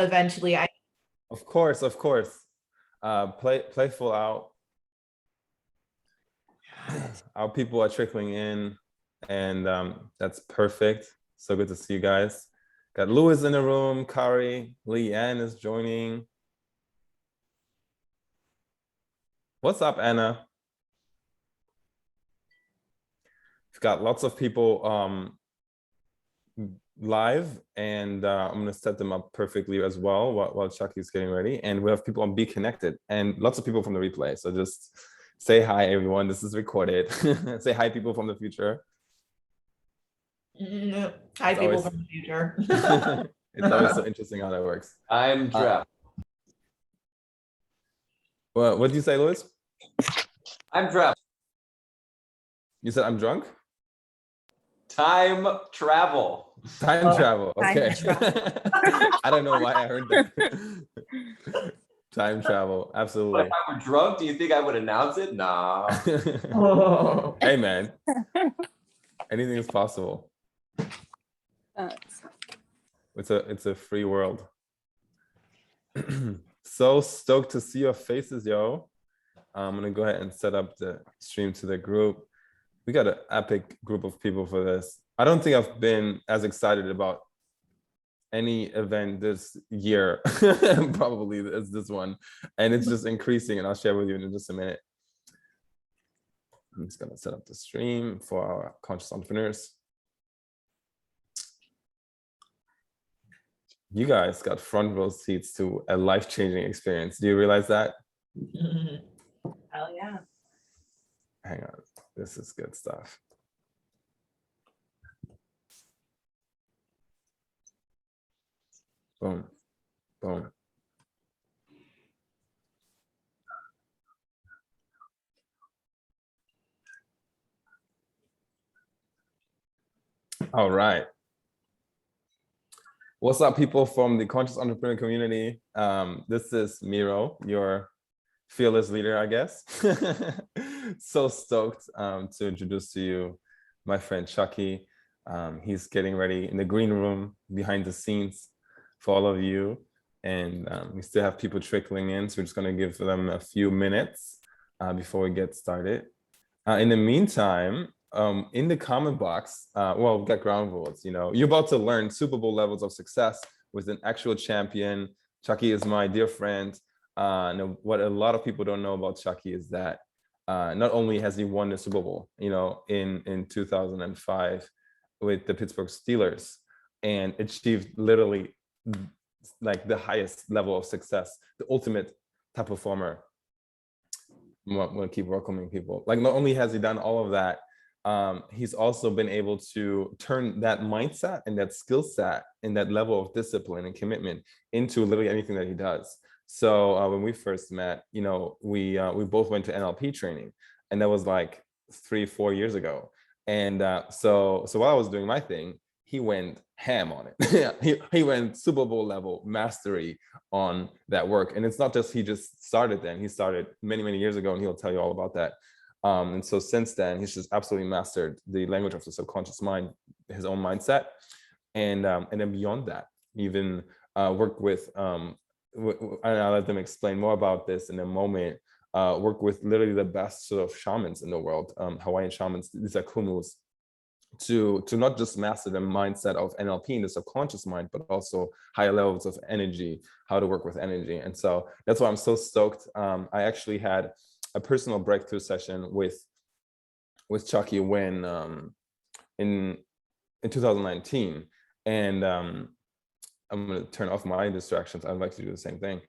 eventually. Of course. Playful out. Our people are trickling in, and that's perfect. So good to see you guys. Got Louis in the room, Kari, Leanne is joining. What's up, Anna? We've got lots of people live, and I'm gonna set them up perfectly as well while Chukky's getting ready. And we have people on Be Connected and lots of people from the replay. So just say hi, everyone. This is recorded. Say hi, people from the future. Hi, people from the future. It's always so interesting how that works. I'm drunk. Well, what did you say, Louis? I'm drunk. You said I'm drunk? Time travel. Time travel. Okay. Time travel. I don't know why I heard that. Time travel. Absolutely. But if I were drunk, do you think I would announce it? Nah. Hey, man. Anything is possible. It's a free world. So stoked to see your faces, yo. I'm gonna go ahead and set up the stream to the group. We got an epic group of people for this. I don't think I've been as excited about any event this year probably as this one, and it's just increasing, and I'll share with you in just a minute. I'm just gonna set up the stream for our conscious entrepreneurs. You guys got front row seats to a life-changing experience. Do you realize that? Hell yeah. Hang on, this is good stuff. Boom, boom. All right. What's up, people from the conscious entrepreneur community? This is Miro, your fearless leader, I guess. So stoked to introduce to you my friend Chukky. He's getting ready in the green room behind the scenes for all of you. And we still have people trickling in, so we're just gonna give them a few minutes before we get started. In the meantime, in the comment box, well, we've got ground rules. You know, you're about to learn Super Bowl levels of success with an actual champion. Chukky is my dear friend. What a lot of people don't know about Chukky is that not only has he won the Super Bowl, you know, in 2005 with the Pittsburgh Steelers, and achieved literally like the highest level of success, the ultimate top performer. I'm gonna keep welcoming people. Like, not only has he done all of that, he's also been able to turn that mindset and that skill set and that level of discipline and commitment into literally anything that he does. So when we first met, you know, we both went to NLP training, and that was like 3-4 years ago. And so while I was doing my thing, he went ham on it. he went Super Bowl level mastery on that work. And it's not just he just started then. He started many years ago, and he'll tell you all about that. And so since then, he's just absolutely mastered the language of the subconscious mind, his own mindset, and then beyond that, even worked with. And I'll let them explain more about this in a moment. Work with literally the best sort of shamans in the world, Hawaiian shamans, these are kumus, to not just master the mindset of NLP in the subconscious mind, but also higher levels of energy, how to work with energy. And so that's why I'm so stoked. I actually had a personal breakthrough session with Chukky when in 2019, and I'm going to turn off my distractions. I'd like to do the same thing.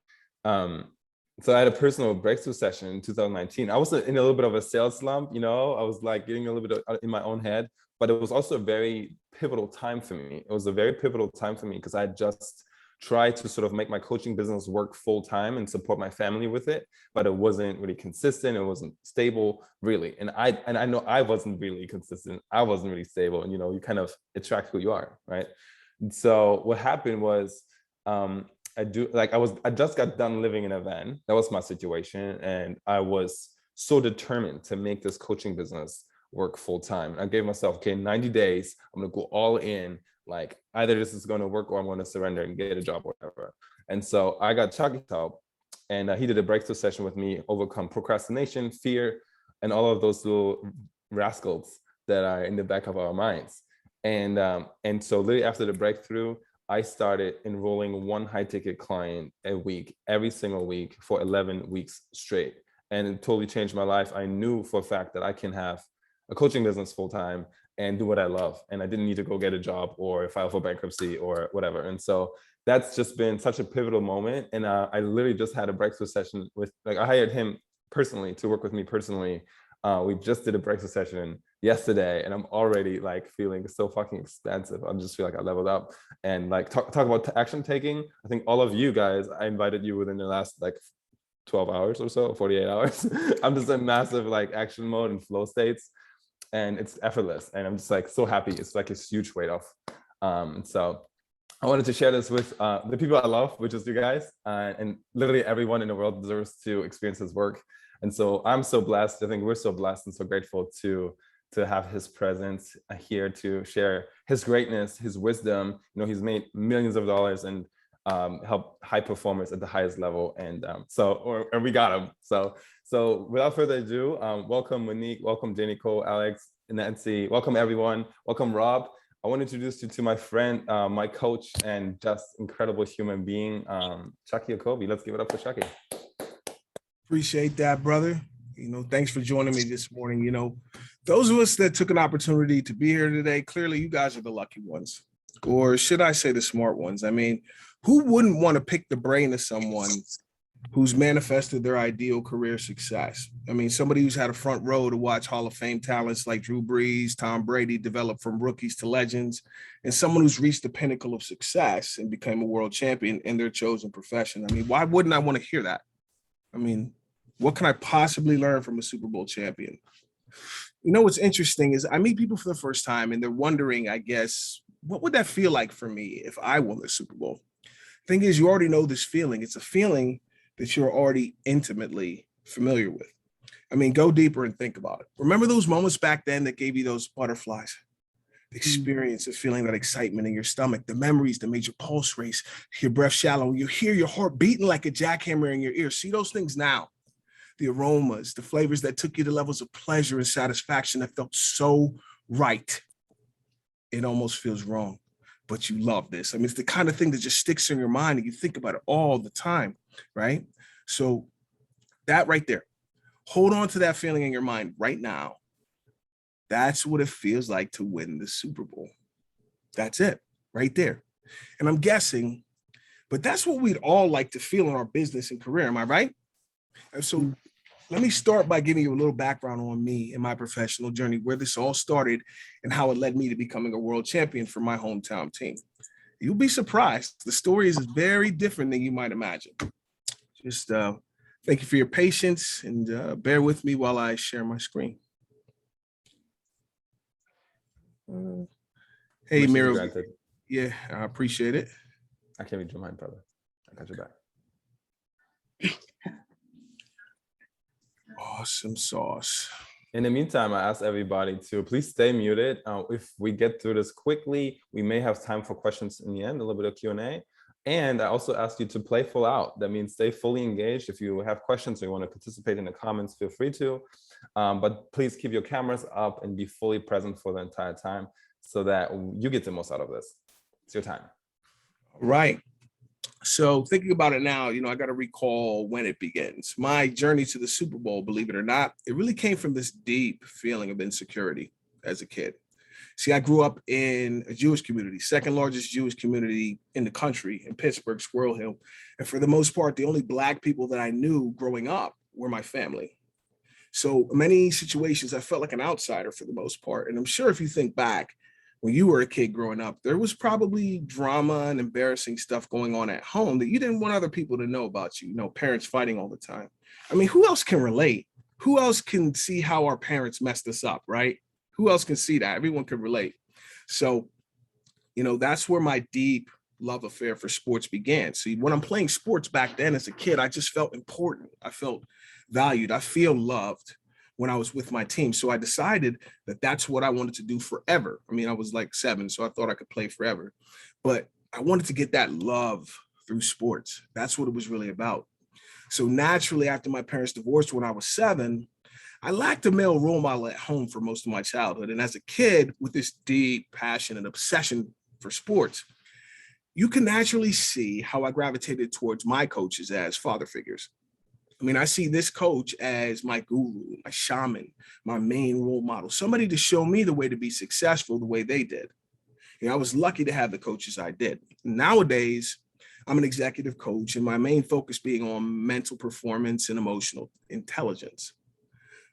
So I had a personal breakthrough session in 2019. I was in a little bit of a sales slump, you know, I was like getting a little bit in my own head, but it was also a very pivotal time for me. It was a very pivotal time for me because I just tried to sort of make my coaching business work full time and support my family with it, but it wasn't really consistent. It wasn't stable, really. And I know I wasn't really consistent. I wasn't really stable. And, you know, you kind of attract who you are, right? And so what happened was, I just got done living in a van. That was my situation. And I was so determined to make this coaching business work full time. I gave myself, okay, 90 days, I'm gonna go all in Like either this is going to work or I'm going to surrender and get a job or whatever. And so I got Chukky's help, and he did a breakthrough session with me, overcome procrastination, fear, and all of those little rascals that are in the back of our minds. And so literally after the breakthrough, I started enrolling one high ticket client a week, every single week for 11 weeks straight. And it totally changed my life. I knew for a fact that I can have a coaching business full time and do what I love. And I didn't need to go get a job or file for bankruptcy or whatever. And so that's just been such a pivotal moment. And I literally just had a breakthrough session with, like, I hired him personally to work with me personally. We just did a breakthrough session yesterday, and I'm already like feeling so fucking expansive. I just feel like I leveled up. And like talk about action taking. I think all of you guys, I invited you within the last like 12 hours or so, 48 hours. I'm just in massive like action mode and flow states, and it's effortless. And I'm just like so happy. It's like a huge weight off. And so I wanted to share this with the people I love, which is you guys, and literally everyone in the world deserves to experience his work. And so I'm so blessed. I think we're so blessed and so grateful to have his presence here to share his greatness, his wisdom. You know, he's made millions of dollars and helped high performers at the highest level. And and we got him. So without further ado, welcome Monique, welcome Jenny Cole, Alex, Nancy, welcome everyone. Welcome Rob. I want to introduce you to my friend, my coach, and just incredible human being, Chukky Okobi. Let's give it up for Chukky. Appreciate that, brother. You know, thanks for joining me this morning. You know, those of us that took an opportunity to be here today, clearly you guys are the lucky ones, or should I say the smart ones? I mean, who wouldn't want to pick the brain of someone who's manifested their ideal career success? I mean, somebody who's had a front row to watch Hall of Fame talents like Drew Brees, Tom Brady develop from rookies to legends, and someone who's reached the pinnacle of success and became a world champion in their chosen profession. I mean, why wouldn't I want to hear that? I mean, what can I possibly learn from a Super Bowl champion? You know, what's interesting is I meet people for the first time and they're wondering, I guess, what would that feel like for me if I won the Super Bowl? Thing is, you already know this feeling. It's a feeling that you're already intimately familiar with. I mean, go deeper and think about it. Remember those moments back then that gave you those butterflies? The experience of feeling that excitement in your stomach, the memories that made your pulse race, your breath shallow, you hear your heart beating like a jackhammer in your ear. See those things now. The aromas, the flavors that took you to levels of pleasure and satisfaction that felt so right. It almost feels wrong, but you love this. I mean, it's the kind of thing that just sticks in your mind and you think about it all the time, right? So that right there, hold on to that feeling in your mind right now. That's what it feels like to win the Super Bowl. That's it right there. And I'm guessing, but that's what we'd all like to feel in our business and career. Am I right? And so let me start by giving you a little background on me and my professional journey, where this all started and how it led me to becoming a world champion for my hometown team. You'll be surprised. The story is very different than you might imagine. Just thank you for your patience and bear with me while I share my screen. Hey, Miro. Yeah, I appreciate it. I can't read your mind, brother. I got your back. Awesome sauce. In the meantime, I ask everybody to please stay muted. If we get through this quickly, we may have time for questions in the end, a little bit of Q&A. And I also ask you to play full out. That means stay fully engaged. If you have questions or you want to participate in the comments, feel free to. But please keep your cameras up and be fully present for the entire time so that you get the most out of this. It's your time. Right. So thinking about it now, you know, I got to recall when it begins. My journey to the Super Bowl, believe it or not, it really came from this deep feeling of insecurity as a kid. See, I grew up in a Jewish community, second largest Jewish community in the country, in Pittsburgh, Squirrel Hill. And for the most part, the only Black people that I knew growing up were my family. So many situations, I felt like an outsider for the most part. And I'm sure if you think back, when you were a kid growing up, there was probably drama and embarrassing stuff going on at home that you didn't want other people to know about you, you know, parents fighting all the time. I mean, who else can relate? Who else can see how our parents messed us up, right? Who else can see that? Everyone can relate. So, you know, that's where my deep love affair for sports began. See, when I'm playing sports back then as a kid, I just felt important. I felt valued. I feel loved when I was with my team. So I decided that that's what I wanted to do forever. I mean, I was like 7, so I thought I could play forever, but I wanted to get that love through sports. That's what it was really about. So naturally, after my parents divorced when I was 7, I lacked a male role model at home for most of my childhood. And as a kid with this deep passion and obsession for sports, you can naturally see how I gravitated towards my coaches as father figures. I mean, I see this coach as my guru, my shaman, my main role model, somebody to show me the way to be successful the way they did. You know, I was lucky to have the coaches I did. Nowadays, I'm an executive coach, and my main focus being on mental performance and emotional intelligence.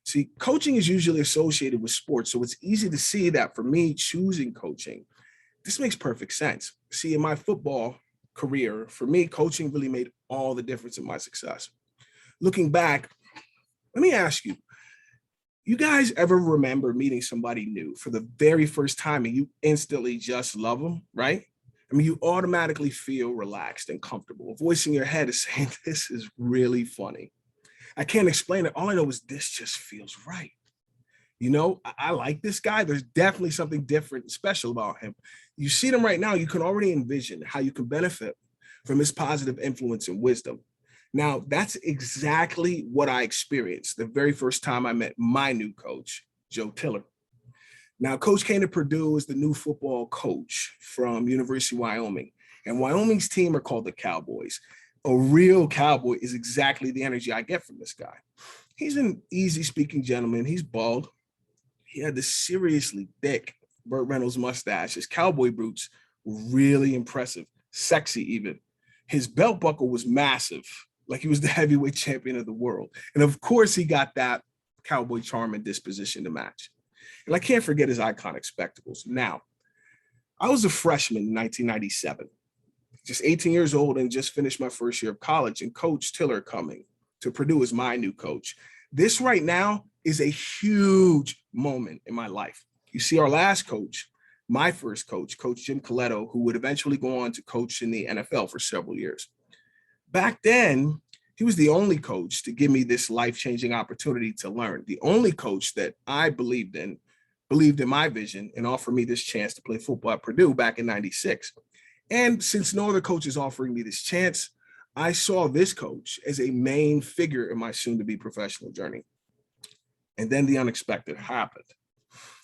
See, coaching is usually associated with sports, so it's easy to see that for me choosing coaching, this makes perfect sense. See, in my football career, for me, coaching really made all the difference in my success. Looking back, let me ask you, you guys ever remember meeting somebody new for the very first time and you instantly just love them, right? I mean, you automatically feel relaxed and comfortable. A voice in your head is saying, this is really funny. I can't explain it. All I know is this just feels right. You know, I like this guy. There's definitely something different and special about him. You see them right now, you can already envision how you can benefit from his positive influence and wisdom. Now, that's exactly what I experienced the very first time I met my new coach, Joe Tiller. Now, Coach came to Purdue as the new football coach from University of Wyoming. And Wyoming's team are called the Cowboys. A real cowboy is exactly the energy I get from this guy. He's an easy-speaking gentleman. He's bald. He had this seriously thick Burt Reynolds mustache. His cowboy boots were really impressive, sexy even. His belt buckle was massive, like he was the heavyweight champion of the world. And of course, he got that cowboy charm and disposition to match. And I can't forget his iconic spectacles. Now, I was a freshman in 1997, just 18 years old and just finished my first year of college, and Coach Tiller coming to Purdue as my new coach. This right now is a huge moment in my life. You see, our last coach, my first coach, Coach Jim Coletto, who would eventually go on to coach in the NFL for several years. Back then, he was the only coach to give me this life-changing opportunity to learn, the only coach that I believed in my vision and offered me this chance to play football at Purdue back in '96. And since no other coach is offering me this chance, I saw this coach as a main figure in my soon-to-be professional journey. And then the unexpected happened.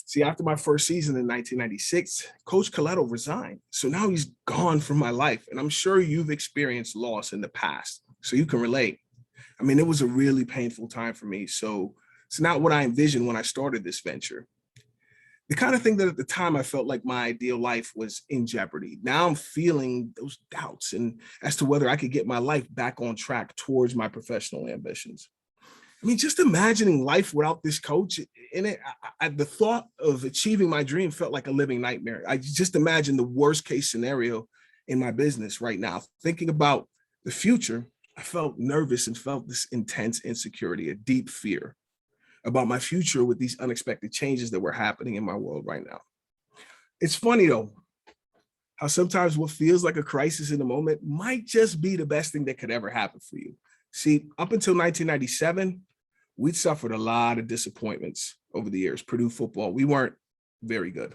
See, after my first season in 1996, Coach Coletto resigned. So now he's gone from my life. And I'm sure you've experienced loss in the past, so you can relate. I mean, it was a really painful time for me. So it's not what I envisioned when I started this venture. The kind of thing that at the time I felt like my ideal life was in jeopardy. Now I'm feeling those doubts and as to whether I could get my life back on track towards my professional ambitions. I mean, just imagining life without this coach in it, the thought of achieving my dream felt like a living nightmare. I just imagined the worst case scenario in my business right now. Thinking about the future, I felt nervous and felt this intense insecurity, a deep fear about my future with these unexpected changes that were happening in my world right now. It's funny though, how sometimes what feels like a crisis in the moment might just be the best thing that could ever happen for you. See, up until 1997, we'd suffered a lot of disappointments over the years. Purdue football, we weren't very good.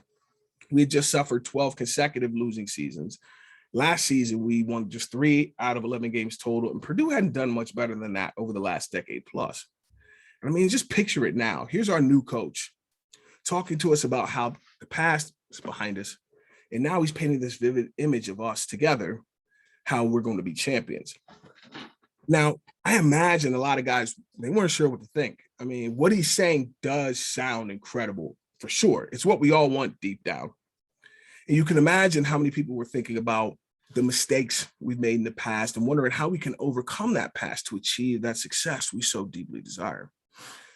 We had just suffered 12 consecutive losing seasons. Last season, we won just 3 out of 11 games total, and Purdue hadn't done much better than that over the last decade plus. I mean, just picture it now. Here's our new coach talking to us about how the past is behind us, and now he's painting this vivid image of us together, how we're going to be champions. Now, I imagine a lot of guys, they weren't sure what to think. I mean, what he's saying does sound incredible, for sure. It's what we all want deep down. And you can imagine how many people were thinking about the mistakes we've made in the past and wondering how we can overcome that past to achieve that success we so deeply desire.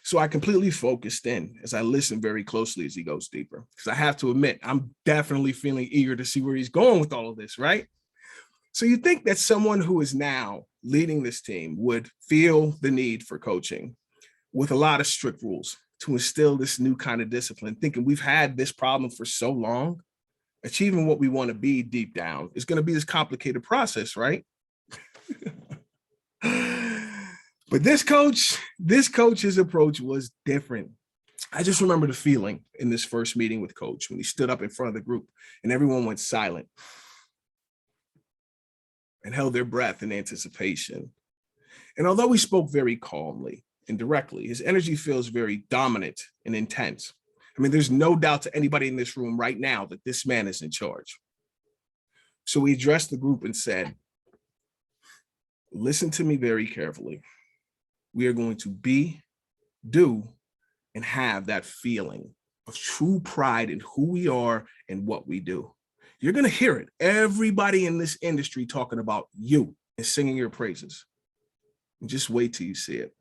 So I completely focused in as I listened very closely as he goes deeper, because I have to admit, I'm definitely feeling eager to see where he's going with all of this, right? So you think that someone who is now leading this team would feel the need for coaching with a lot of strict rules to instill this new kind of discipline, thinking we've had this problem for so long, achieving what we want to be deep down is going to be this complicated process, right? But this coach's approach was different. I just remember the feeling in this first meeting with Coach when he stood up in front of the group and everyone went silent and held their breath in anticipation. And although he spoke very calmly and directly, his energy feels very dominant and intense. I mean, there's no doubt to anybody in this room right now that this man is in charge. So he addressed the group and said, listen to me very carefully. We are going to be, do, and have that feeling of true pride in who we are and what we do. You're going to hear it. Everybody in this industry talking about you and singing your praises. And just wait till you see it.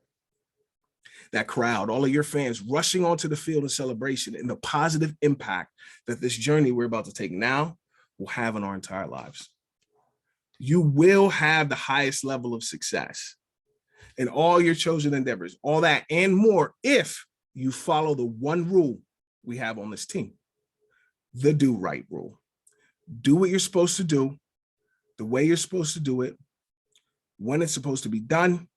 That crowd, all of your fans rushing onto the field in celebration and the positive impact that this journey we're about to take now will have in our entire lives. You will have the highest level of success in all your chosen endeavors, all that and more, if you follow the one rule we have on this team, the do right rule. Do what you're supposed to do, the way you're supposed to do it, when it's supposed to be done,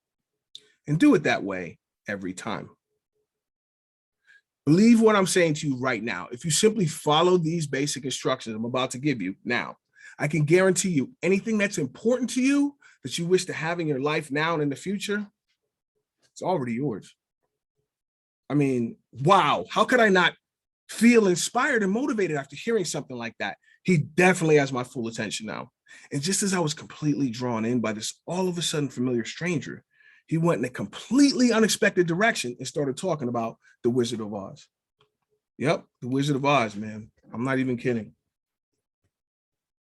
and do it that way every time. Believe what I'm saying to you right now. If you simply follow these basic instructions I'm about to give you now, I can guarantee you anything that's important to you that you wish to have in your life now and in the future, it's already yours. I mean, wow, how could I not feel inspired and motivated after hearing something like that? He definitely has my full attention now. And just as I was completely drawn in by this all of a sudden familiar stranger, he went in a completely unexpected direction and started talking about the Wizard of Oz. Yep, the Wizard of Oz, man. I'm not even kidding.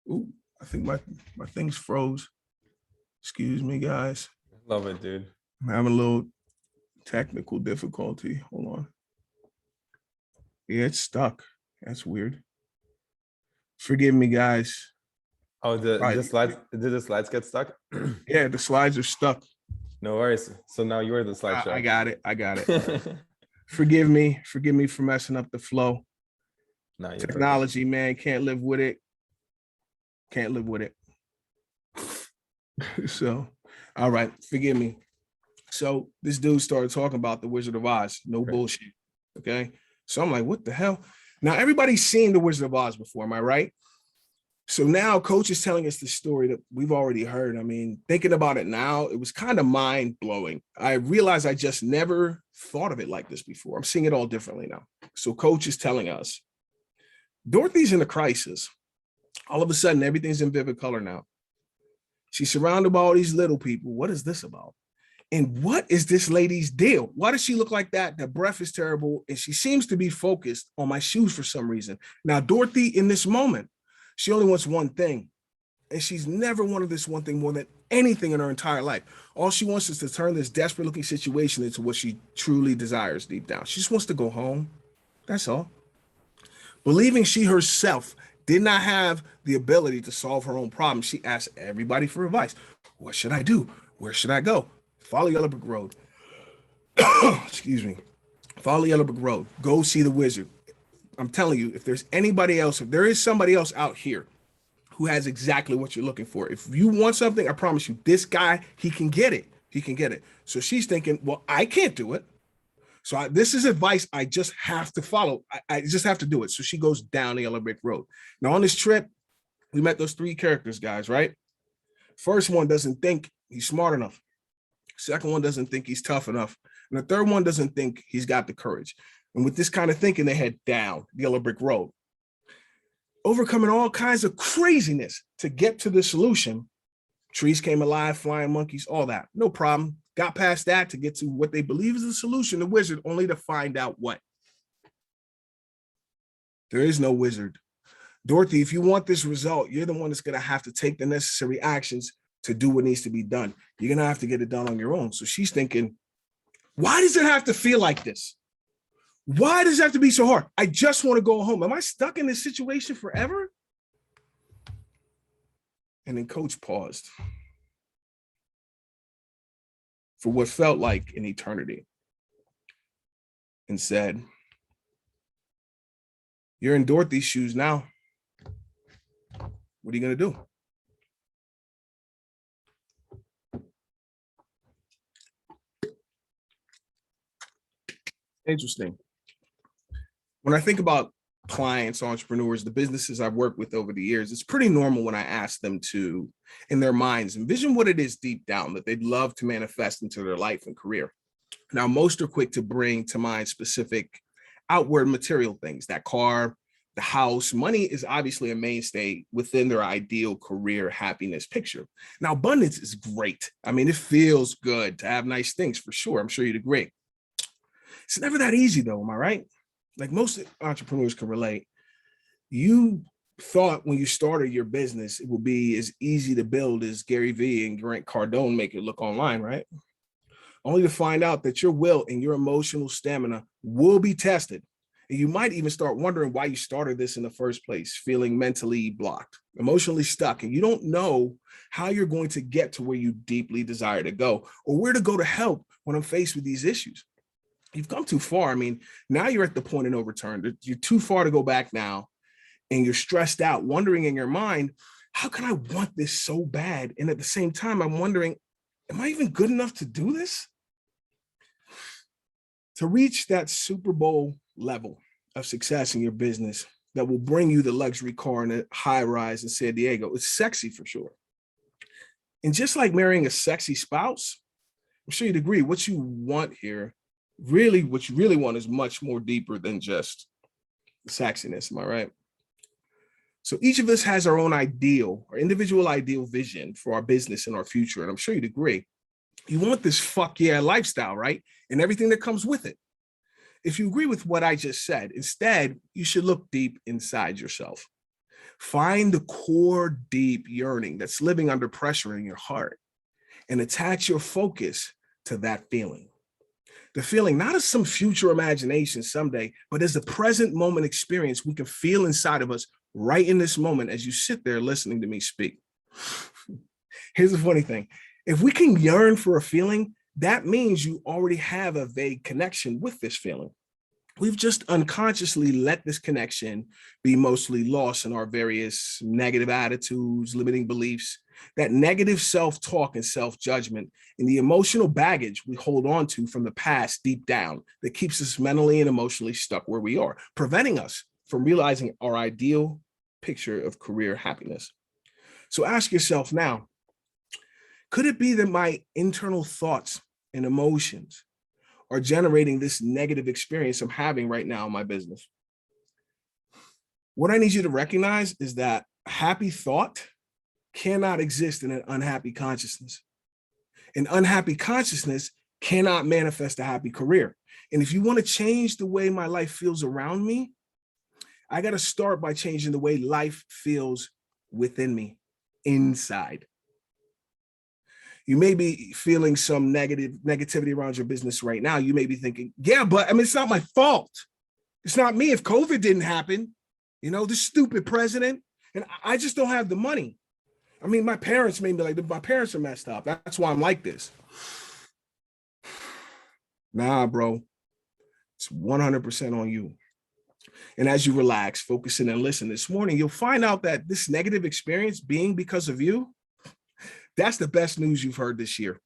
Ooh, I think my thing's froze. Excuse me, guys. Love it, dude. I'm having a little technical difficulty. Hold on. Yeah, it's stuck. That's weird. Forgive me, guys. Oh, the slides, did the slides get stuck? Yeah, the slides are stuck. No worries. So now you're the slideshow. I got it. Forgive me for messing up the flow. No, you're Technology, man, can't live with it. So, all right, forgive me. So this dude started talking about the Wizard of Oz. No bullshit. Okay. So I'm like, what the hell? Now everybody's seen the Wizard of Oz before, am I right? So now Coach is telling us the story that we've already heard. I mean, thinking about it now, it was kind of mind blowing. I realized I just never thought of it like this before. I'm seeing it all differently now. So Coach is telling us, Dorothy's in a crisis. All of a sudden, everything's in vivid color now. She's surrounded by all these little people. What is this about? And what is this lady's deal? Why does she look like that? The breath is terrible. And she seems to be focused on my shoes for some reason. Now, Dorothy, in this moment, she only wants one thing. And she's never wanted this one thing more than anything in her entire life. All she wants is to turn this desperate looking situation into what she truly desires deep down. She just wants to go home. That's all. Believing she herself did not have the ability to solve her own problem, she asked everybody for advice. What should I do? Where should I go? Follow Yellow Brick Road. Excuse me. Follow Yellow Brick Road. Go see the wizard. I'm telling you, if there's anybody else, if there is somebody else out here who has exactly what you're looking for, if you want something, I promise you, this guy, he can get it. He can get it. So she's thinking, well, I can't do it. So this is advice I just have to follow. I just have to do it. So she goes down the Yellow Brick Road. Now on this trip, we met those three characters, guys, right? First one doesn't think he's smart enough. Second one doesn't think he's tough enough. And the third one doesn't think he's got the courage. And with this kind of thinking, they head down the Yellow Brick Road, overcoming all kinds of craziness to get to the solution. Trees came alive, flying monkeys, all that. No problem. Got past that to get to what they believe is the solution, the wizard, only to find out what? There is no wizard. Dorothy, if you want this result, you're the one that's going to have to take the necessary actions to do what needs to be done. You're going to have to get it done on your own. So she's thinking, why does it have to feel like this? Why does it have to be so hard? I just want to go home. Am I stuck in this situation forever? And then Coach paused for what felt like an eternity and said, you're in Dorothy's shoes now. What are you going to do? Interesting. When I think about clients, entrepreneurs, the businesses I've worked with over the years, it's pretty normal when I ask them to, in their minds, envision what it is deep down that they'd love to manifest into their life and career. Now, most are quick to bring to mind specific outward material things, that car, the house. Money is obviously a mainstay within their ideal career happiness picture. Now, abundance is great. I mean, it feels good to have nice things for sure. I'm sure you'd agree. It's never that easy though, am I right? Like most entrepreneurs can relate. You thought when you started your business, it would be as easy to build as Gary Vee and Grant Cardone make it look online, right? Only to find out that your will and your emotional stamina will be tested. And you might even start wondering why you started this in the first place, feeling mentally blocked, emotionally stuck, and you don't know how you're going to get to where you deeply desire to go or where to go to help when I'm faced with these issues. You've come too far. I mean, now you're at the point of no return. You're too far to go back now, and you're stressed out, wondering in your mind, how can I want this so bad? And at the same time, I'm wondering, am I even good enough to do this? To reach that Super Bowl level of success in your business that will bring you the luxury car and a high rise in San Diego, it's sexy for sure. And just like marrying a sexy spouse, I'm sure you'd agree, what you want here, really, what you really want is much more deeper than just the sexiness, am I right? So each of us has our own ideal or individual ideal vision for our business and our future. And I'm sure you'd agree. You want this fuck yeah lifestyle, right? And everything that comes with it. If you agree with what I just said, instead, you should look deep inside yourself. Find the core deep yearning that's living under pressure in your heart and attach your focus to that feeling. The feeling, not as some future imagination someday, but as a present moment experience we can feel inside of us right in this moment as you sit there listening to me speak. Here's the funny thing. If we can yearn for a feeling, that means you already have a vague connection with this feeling. We've just unconsciously let this connection be mostly lost in our various negative attitudes, limiting beliefs, that negative self-talk and self-judgment, and the emotional baggage we hold on to from the past deep down that keeps us mentally and emotionally stuck where we are, preventing us from realizing our ideal picture of career happiness. So ask yourself now, could it be that my internal thoughts and emotions are generating this negative experience I'm having right now in my business? What I need you to recognize is that a happy thought cannot exist in an unhappy consciousness. An unhappy consciousness cannot manifest a happy career. And if you want to change the way my life feels around me, I got to start by changing the way life feels within me, inside. You may be feeling some negativity around your business right now. You may be thinking, yeah, but I mean, it's not my fault. It's not me if COVID didn't happen. You know, this stupid president, and I just don't have the money. I mean, my parents may be like, my parents are messed up. That's why I'm like this. Nah, bro, it's 100% on you. And as you relax, focus in and listen this morning, you'll find out that this negative experience being because of you, that's the best news you've heard this year.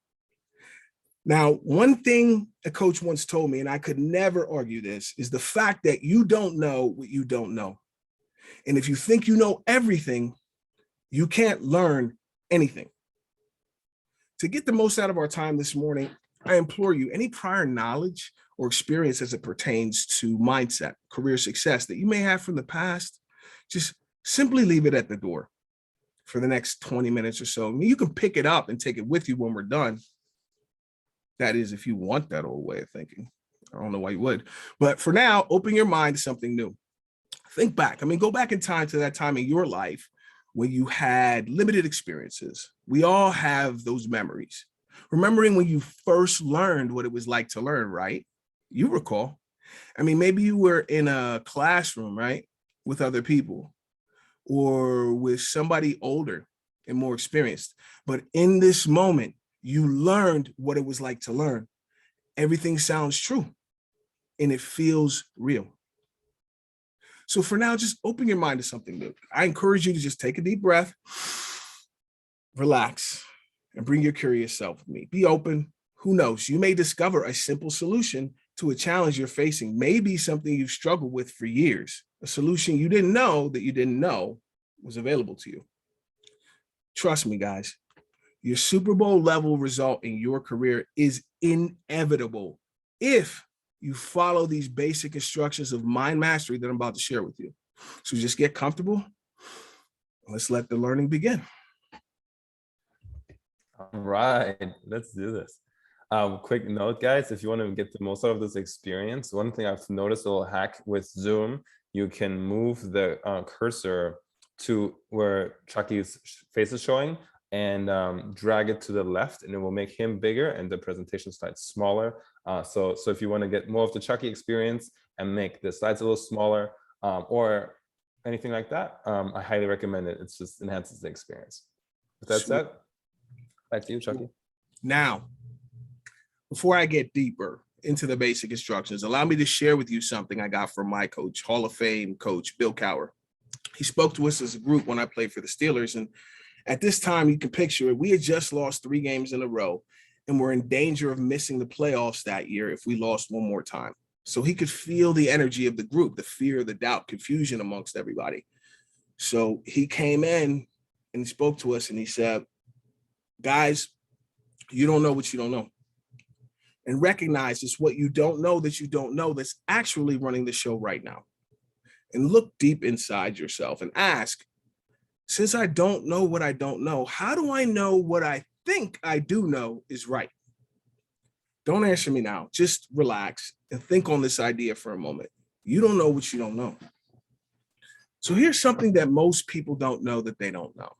Now, one thing a coach once told me, and I could never argue this, is the fact that you don't know what you don't know. And if you think you know everything, you can't learn anything. To get the most out of our time this morning, I implore you, any prior knowledge or experience as it pertains to mindset, career success that you may have from the past, just simply leave it at the door for the next 20 minutes or so. I mean, you can pick it up and take it with you when we're done. That is, if you want that old way of thinking. I don't know why you would. But for now, open your mind to something new. Think back. I mean, go back in time to that time in your life when you had limited experiences. We all have those memories. Remembering when you first learned what it was like to learn, right? You recall. I mean, maybe you were in a classroom, right, with other people, or with somebody older and more experienced. But in this moment, you learned what it was like to learn. Everything sounds true and it feels real. So for now, just open your mind to something new. I encourage you to just take a deep breath, relax, and bring your curious self with me. Be open. Who knows? You may discover a simple solution to a challenge you're facing may be something you've struggled with for years, a solution you didn't know that you didn't know was available to you. Trust me, guys, your Super Bowl level result in your career is inevitable if you follow these basic instructions of mind mastery that I'm about to share with you. So just get comfortable. Let's let the learning begin. All right, let's do this. Quick note, guys, if you want to get the most out of this experience, one thing I've noticed, a little hack with Zoom, you can move the cursor to where Chukky's face is showing and drag it to the left, and it will make him bigger and the presentation slides smaller. So if you want to get more of the Chukky experience and make the slides a little smaller or anything like that, I highly recommend it. It's just enhances the experience. With that said, back to you, Chukky. Now, before I get deeper into the basic instructions, allow me to share with you something I got from my coach, Hall of Fame coach, Bill Cowher. He spoke to us as a group when I played for the Steelers. And at this time, you can picture it, we had just lost 3 games in a row and we're in danger of missing the playoffs that year if we lost one more time. So he could feel the energy of the group, the fear, the doubt, confusion amongst everybody. So he came in and he spoke to us and he said, guys, you don't know what you don't know. And recognize it's what you don't know that you don't know that's actually running the show right now. And look deep inside yourself and ask, since I don't know what I don't know, how do I know what I think I do know is right? Don't answer me now. Just relax and think on this idea for a moment. You don't know what you don't know. So here's something that most people don't know that they don't know.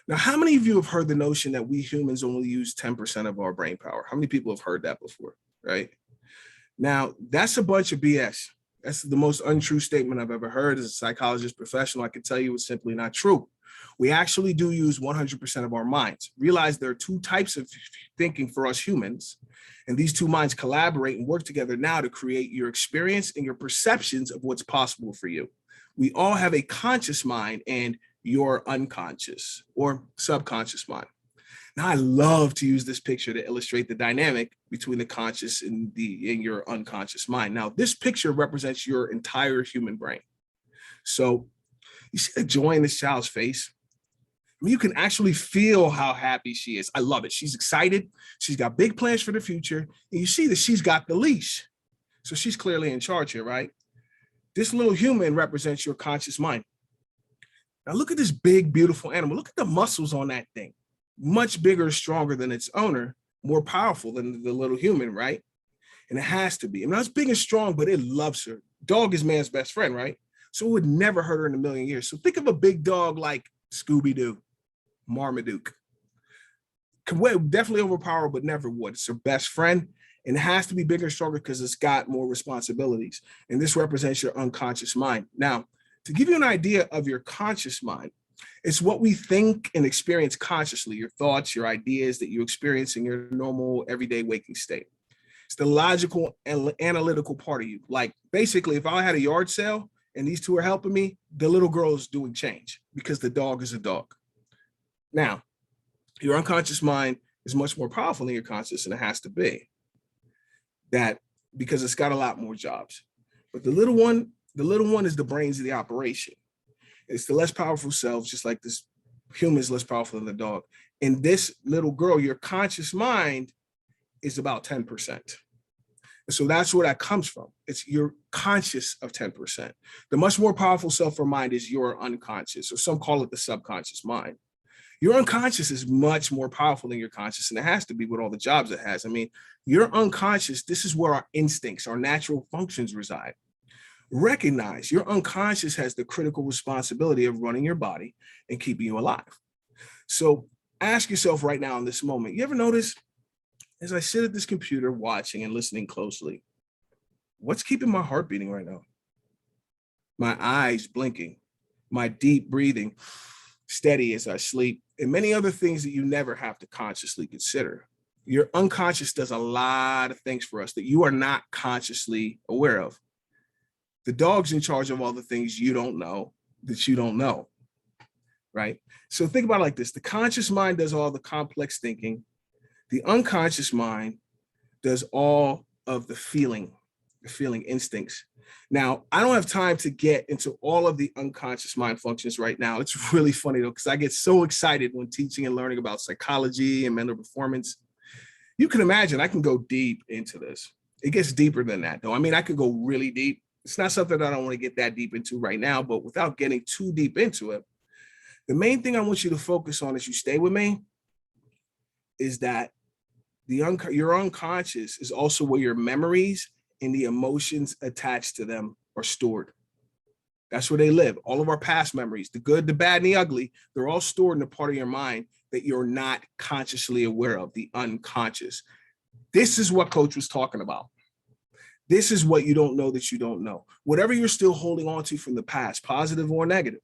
Now, how many of you have heard the notion that we humans only use 10% of our brain power? How many people have heard that before, right? Now, that's a bunch of BS. That's the most untrue statement I've ever heard. As a psychologist professional, I can tell you it's simply not true. We actually do use 100% of our minds. Realize there are 2 types of thinking for us humans, and these 2 minds collaborate and work together now to create your experience and your perceptions of what's possible for you. We all have a conscious mind and your unconscious or subconscious mind. Now, I love to use this picture to illustrate the dynamic between the conscious and your unconscious mind. Now, this picture represents your entire human brain. So you see the joy in this child's face? I mean, you can actually feel how happy she is. I love it. She's excited. She's got big plans for the future. And you see that she's got the leash. So she's clearly in charge here, right? This little human represents your conscious mind. Now look at this big, beautiful animal. Look at the muscles on that thing. Much bigger, stronger than its owner, more powerful than the little human, right? And it has to be. I mean, it's big and strong, but it loves her. Dog is man's best friend, right? So it would never hurt her in a million years. So think of a big dog like Scooby-Doo, Marmaduke. Could definitely overpower, but never would. It's her best friend, and it has to be bigger and stronger because it's got more responsibilities. And this represents your unconscious mind. Now, to give you an idea of your conscious mind, it's what we think and experience consciously, your thoughts, your ideas that you experience in your normal everyday waking state. It's the logical and analytical part of you. Like basically, if I had a yard sale and these 2 are helping me, the little girl is doing change because the dog is a dog. Now, your unconscious mind is much more powerful than your conscious, and it has to be that because it's got a lot more jobs. But the little one is the brains of the operation. It's the less powerful selves, just like this human is less powerful than the dog. And this little girl, your conscious mind is about 10%. And so that's where that comes from. It's you're conscious of 10%. The much more powerful self or mind is your unconscious, or some call it the subconscious mind. Your unconscious is much more powerful than your conscious, and it has to be with all the jobs it has. I mean, your unconscious, this is where our instincts, our natural functions reside. Recognize your unconscious has the critical responsibility of running your body and keeping you alive. So ask yourself right now in this moment, you ever notice as I sit at this computer watching and listening closely, what's keeping my heart beating right now? My eyes blinking, my deep breathing steady as I sleep, and many other things that you never have to consciously consider. Your unconscious does a lot of things for us that you are not consciously aware of. The dog's in charge of all the things you don't know that you don't know, right? So think about it like this. The conscious mind does all the complex thinking. The unconscious mind does all of the feeling. the feeling instincts. Now, I don't have time to get into all of the unconscious mind functions right now. It's really funny though, because I get so excited when teaching and learning about psychology and mental performance. You can imagine I can go deep into this. It gets deeper than that though. I mean, I could go really deep. It's not something that I don't want to get that deep into right now, but without getting too deep into it, the main thing I want you to focus on as you stay with me is that your unconscious is also where your memories and the emotions attached to them are stored. That's where they live. All of our past memories, the good, the bad, and the ugly, they're all stored in a part of your mind that you're not consciously aware of, the unconscious. This is what Coach was talking about. This is what you don't know that you don't know. Whatever you're still holding on to from the past, positive or negative,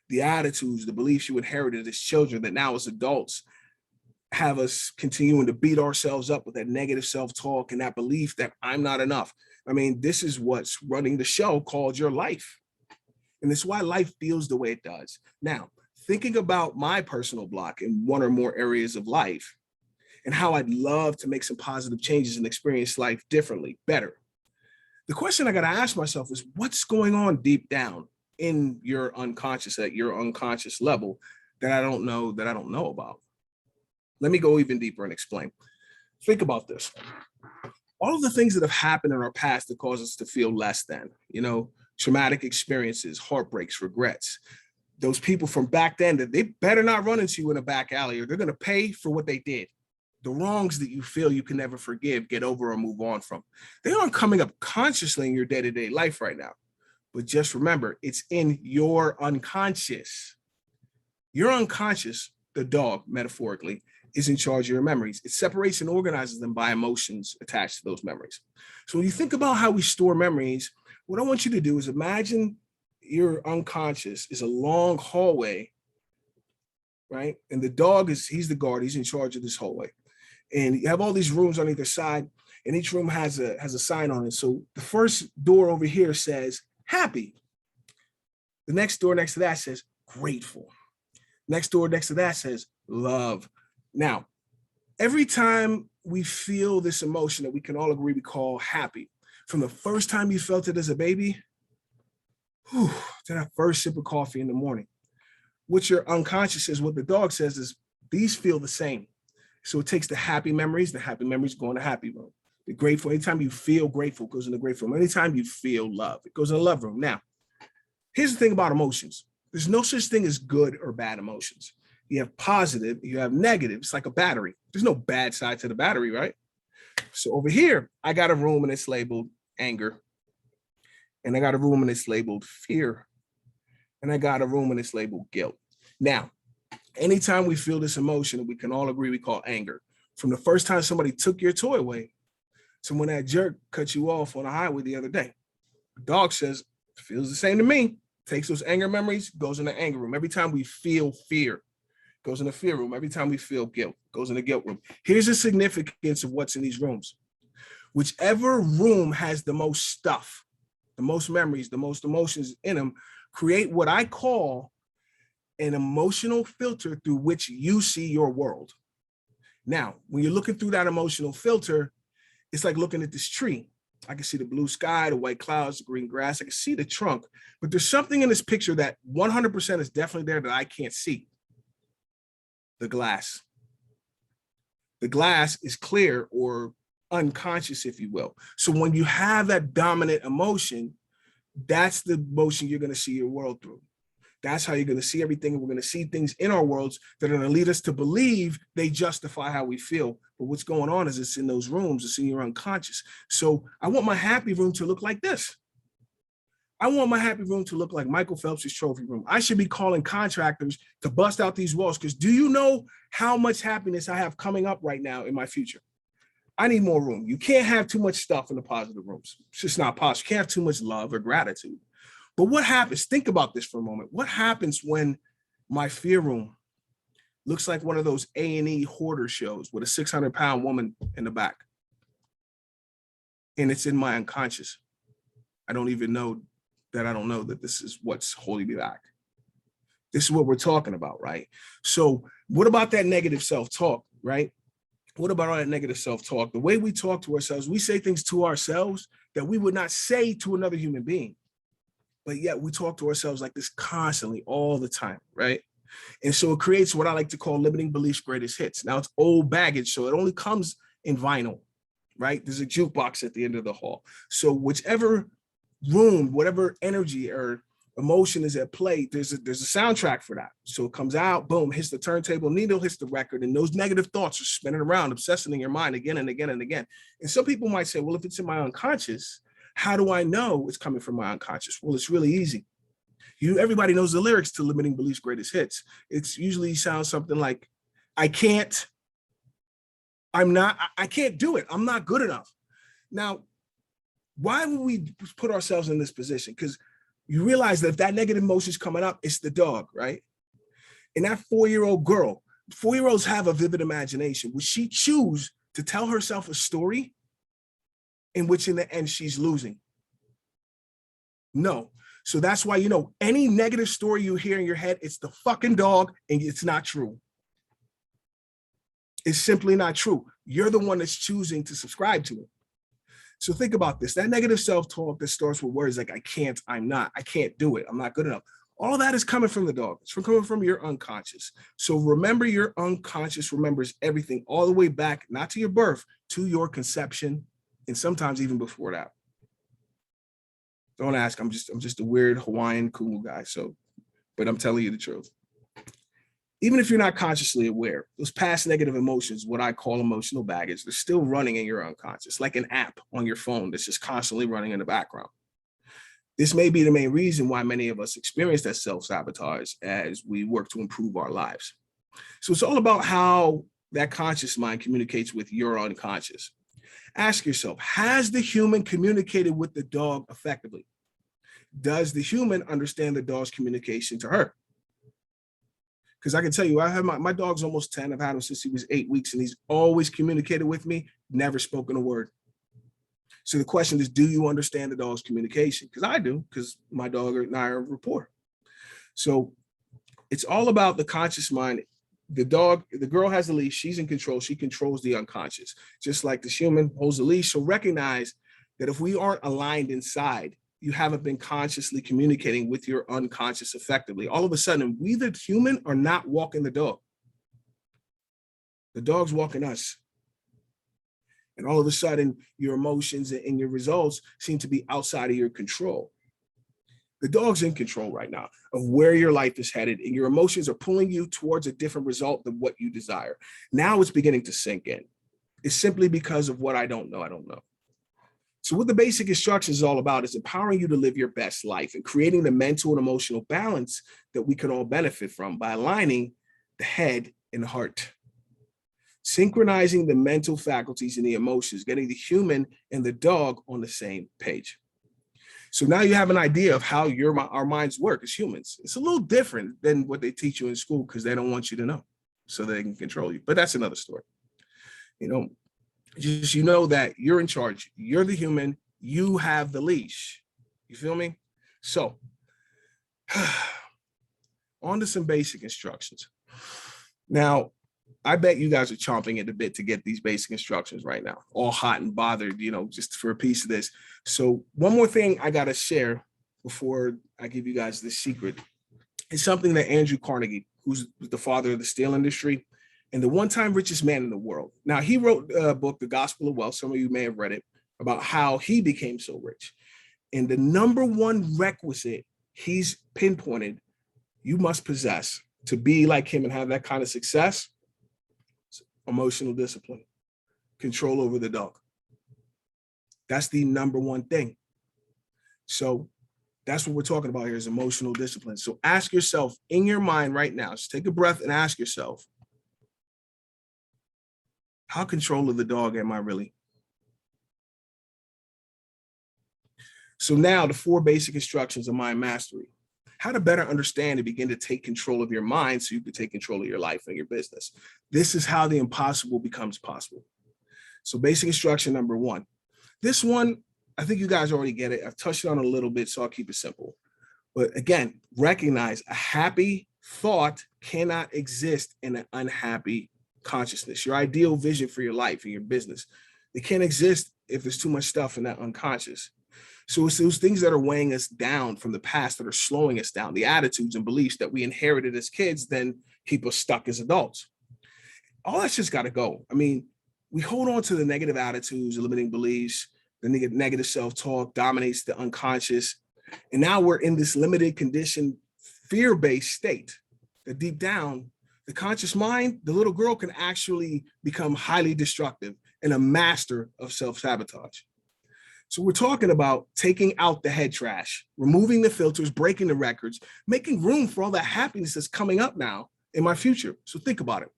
the attitudes, the beliefs you inherited as children that now as adults have us continuing to beat ourselves up with that negative self-talk and that belief that I'm not enough. I mean, this is what's running the show called your life. And it's why life feels the way it does. Now, thinking about my personal block in one or more areas of life and how I'd love to make some positive changes and experience life differently, better. The question I got to ask myself is what's going on deep down in your unconscious, at your unconscious level that I don't know about? Let me go even deeper and explain. Think about this. All of the things that have happened in our past that cause us to feel less than, traumatic experiences, heartbreaks, regrets. Those people from back then that they better not run into you in a back alley or they're going to pay for what they did. The wrongs that you feel you can never forgive, get over, or move on from. They aren't coming up consciously in your day-to-day life right now. But just remember, it's in your unconscious. Your unconscious, the dog, metaphorically, is in charge of your memories. It separates and organizes them by emotions attached to those memories. So when you think about how we store memories, what I want you to do is imagine your unconscious is a long hallway, right? And the dog he's the guard, he's in charge of this hallway. And you have all these rooms on either side, and each room has a sign on it. So the first door over here says happy. The next door next to that says grateful. Next door next to that says love. Now, every time we feel this emotion that we can all agree we call happy, from the first time you felt it as a baby, to that first sip of coffee in the morning, what your unconscious says, what the dog says is these feel the same. So it takes the happy memories go in the happy room. The grateful, anytime you feel grateful, goes in the grateful room. Anytime you feel love, it goes in the love room. Now, here's the thing about emotions. There's no such thing as good or bad emotions. You have positive, you have negative. It's like a battery. There's no bad side to the battery, right? So over here, I got a room and it's labeled anger. And I got a room and it's labeled fear. And I got a room and it's labeled guilt. Now, anytime we feel this emotion, we can all agree we call anger. From the first time somebody took your toy away to when that jerk cut you off on the highway the other day. The dog says, feels the same to me. Takes those anger memories, goes in the anger room. Every time we feel fear, goes in the fear room. Every time we feel guilt, goes in the guilt room. Here's the significance of what's in these rooms. Whichever room has the most stuff, the most memories, the most emotions in them, create what I call an emotional filter through which you see your world. Now, when you're looking through that emotional filter, it's like looking at this tree. I can see the blue sky, the white clouds, the green grass. I can see the trunk, but there's something in this picture that 100% is definitely there that I can't see. The glass. The glass is clear or unconscious, if you will. So when you have that dominant emotion, that's the emotion you're going to see your world through. That's how you're going to see everything. And we're going to see things in our worlds that are going to lead us to believe they justify how we feel. But what's going on is it's in those rooms, it's in your unconscious. So I want my happy room to look like this. I want my happy room to look like Michael Phelps' trophy room. I should be calling contractors to bust out these walls because do you know how much happiness I have coming up right now in my future? I need more room. You can't have too much stuff in the positive rooms. It's just not possible. You can't have too much love or gratitude. But what happens? Think about this for a moment. What happens when my fear room looks like one of those A&E hoarder shows with a 600-pound woman in the back? And it's in my unconscious. I don't even know that I don't know that this is what's holding me back. This is what we're talking about, right? So what about that negative self-talk, right? What about all that negative self-talk? The way we talk to ourselves, we say things to ourselves that we would not say to another human being. But yet we talk to ourselves like this constantly all the time, right? And so it creates what I like to call limiting beliefs greatest hits. Now it's old baggage, so it only comes in vinyl, right? There's a jukebox at the end of the hall. So whichever room, whatever energy or emotion is at play, there's a soundtrack for that. So it comes out, boom, hits the turntable, needle hits the record, and those negative thoughts are spinning around, obsessing in your mind again and again and again. And some people might say, well, if it's in my unconscious, how do I know it's coming from my unconscious? Well, it's really easy. Everybody knows the lyrics to Limiting Beliefs Greatest Hits. It's usually sounds something like, I can't do it. I'm not good enough. Now, why would we put ourselves in this position? Because you realize that if that negative emotion is coming up, it's the dog, right? And that 4-year-old girl, 4-year-olds have a vivid imagination. Would she choose to tell herself a story in which in the end she's losing? No. So that's why, any negative story you hear in your head, it's the fucking dog and it's not true. It's simply not true. You're the one that's choosing to subscribe to it. So think about this. That negative self-talk that starts with words like, I can't, I'm not, I can't do it, I'm not good enough. All of that is coming from the dog. It's coming from your unconscious. So remember, your unconscious remembers everything all the way back, not to your birth, to your conception, and sometimes even before that. Don't ask, I'm just a weird Hawaiian cool guy. But I'm telling you the truth. Even if you're not consciously aware, those past negative emotions, what I call emotional baggage, they're still running in your unconscious, like an app on your phone that's just constantly running in the background. This may be the main reason why many of us experience that self-sabotage as we work to improve our lives. So it's all about how that conscious mind communicates with your unconscious. Ask yourself, has the human communicated with the dog effectively? Does the human understand the dog's communication to her? Because I can tell you, I have my dog's almost 10. I've had him since he was 8 weeks, and he's always communicated with me, never spoken a word. So the question is, do you understand the dog's communication? Because I do, because my dog and I are rapport. So it's all about the conscious mind. The girl has the leash, she's in control, she controls the unconscious. Just like the human holds the leash. So recognize that if we aren't aligned inside, you haven't been consciously communicating with your unconscious effectively. All of a sudden, we the human are not walking the dog. The dog's walking us. And all of a sudden, your emotions and your results seem to be outside of your control. The dog's in control right now of where your life is headed, and your emotions are pulling you towards a different result than what you desire. Now it's beginning to sink in. It's simply because of what I don't know. So what the basic instructions is all about is empowering you to live your best life and creating the mental and emotional balance that we can all benefit from by aligning the head and the heart. Synchronizing the mental faculties and the emotions, getting the human and the dog on the same page. So now you have an idea of how our minds work as humans. It's a little different than what they teach you in school because they don't want you to know so they can control you. But that's another story. Just that you're in charge. You're the human. You have the leash. You feel me? So on to some basic instructions. Now, I bet you guys are chomping at the bit to get these basic instructions right now, all hot and bothered, just for a piece of this. So one more thing I got to share before I give you guys this secret is something that Andrew Carnegie, who's the father of the steel industry and the one-time richest man in the world. Now, he wrote a book, The Gospel of Wealth. Some of you may have read it, about how he became so rich. And the number one requisite he's pinpointed you must possess to be like him and have that kind of success: emotional discipline, control over the dog. That's the number one thing. So that's what we're talking about here, is emotional discipline. So ask yourself in your mind right now, just take a breath and ask yourself, how control of the dog am I really? So now the 4 basic instructions of mind mastery: how to better understand and begin to take control of your mind so you can take control of your life and your business. This is how the impossible becomes possible. So basic instruction number 1. This one, I think you guys already get it. I've touched on it a little bit, so I'll keep it simple. But again, recognize a happy thought cannot exist in an unhappy consciousness, your ideal vision for your life and your business. They can't exist if there's too much stuff in that unconscious. So it's those things that are weighing us down from the past that are slowing us down, the attitudes and beliefs that we inherited as kids, then keep us stuck as adults. All that's just got to go. I mean, we hold on to the negative attitudes, limiting beliefs, the negative self-talk dominates the unconscious. And now we're in this limited condition, fear-based state that deep down, the conscious mind, the little girl can actually become highly destructive and a master of self-sabotage. So we're talking about taking out the head trash, removing the filters, breaking the records, making room for all that happiness that's coming up now in my future. So think about it.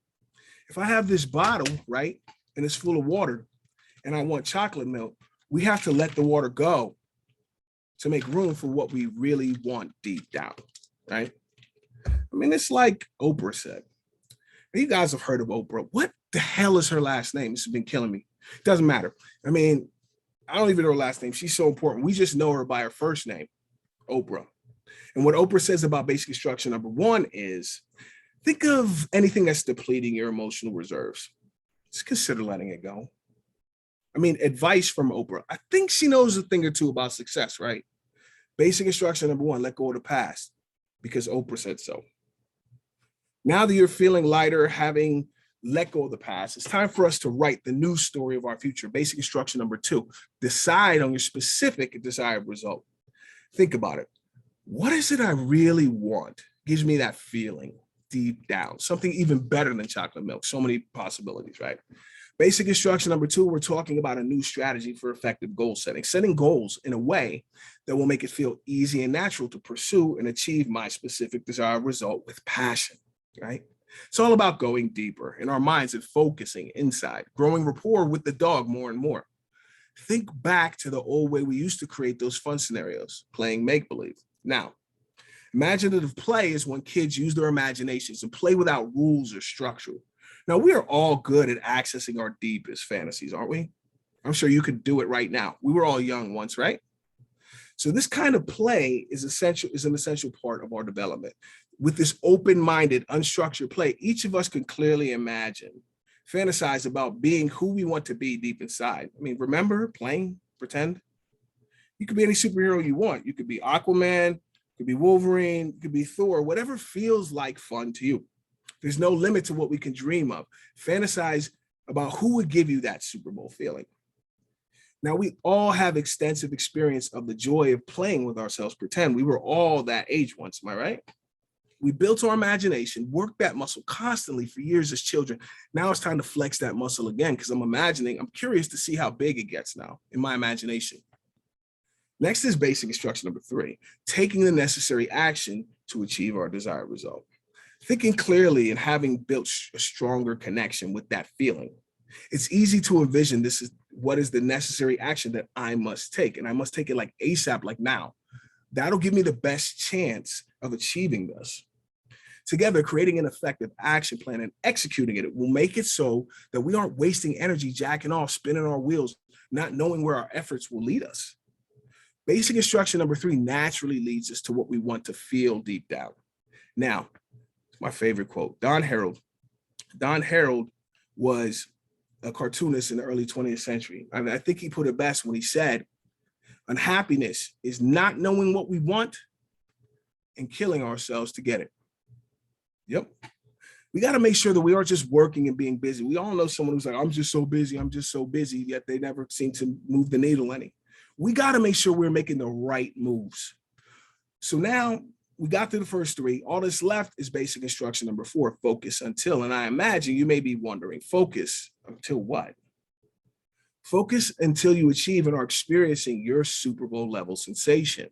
If I have this bottle, right, and it's full of water, and I want chocolate milk, we have to let the water go to make room for what we really want deep down, right? I mean, it's like Oprah said. You guys have heard of Oprah. What the hell is her last name? This has been killing me. It doesn't matter. I mean, I don't even know her last name. She's so important. We just know her by her first name, Oprah. And what Oprah says about basic instruction number one is, think of anything that's depleting your emotional reserves. Just consider letting it go. I mean, advice from Oprah. I think she knows a thing or two about success, right? Basic instruction number one, let go of the past, because Oprah said so. Now that you're feeling lighter, having let go of the past, it's time for us to write the new story of our future. Basic instruction number two, decide on your specific desired result. Think about it. What is it I really want? Gives me that feeling deep down, something even better than chocolate milk. So many possibilities, right? Basic instruction number two, we're talking about a new strategy for effective goal setting, setting goals in a way that will make it feel easy and natural to pursue and achieve my specific desired result with passion, right? It's all about going deeper in our minds and focusing inside, growing rapport with the dog more and more. Think back to the old way we used to create those fun scenarios, playing make-believe. Now, imaginative play is when kids use their imaginations and play without rules or structure. Now, we are all good at accessing our deepest fantasies, aren't we? I'm sure you could do it right now. We were all young once, right? So this kind of play is an essential part of our development. With this open-minded, unstructured play, each of us can clearly imagine, fantasize about being who we want to be deep inside. I mean, remember playing, pretend? You could be any superhero you want. You could be Aquaman, you could be Wolverine, you could be Thor, whatever feels like fun to you. There's no limit to what we can dream of. Fantasize about who would give you that Super Bowl feeling. Now, we all have extensive experience of the joy of playing with ourselves. Pretend we were all that age once, am I right? We built our imagination, worked that muscle constantly for years as children. Now it's time to flex that muscle again because I'm curious to see how big it gets now in my imagination. Next is basic instruction number three, taking the necessary action to achieve our desired result. Thinking clearly and having built a stronger connection with that feeling. It's easy to envision this is what is the necessary action that I must take. And I must take it like ASAP, like now. That'll give me the best chance of achieving this. Together, creating an effective action plan and executing it will make it so that we aren't wasting energy, jacking off, spinning our wheels, not knowing where our efforts will lead us. Basic instruction number three naturally leads us to what we want to feel deep down. Now, my favorite quote, Don Harold. Don Harold was a cartoonist in the early 20th century. I mean, I think he put it best when he said, unhappiness is not knowing what we want and killing ourselves to get it. Yep. We got to make sure that we aren't just working and being busy. We all know someone who's like, I'm just so busy, yet they never seem to move the needle any. We got to make sure we're making the right moves. So now we got through the first three. All that's left is basic instruction number four, focus until. And I imagine you may be wondering, focus until what? Focus until you achieve and are experiencing your Super Bowl level sensation.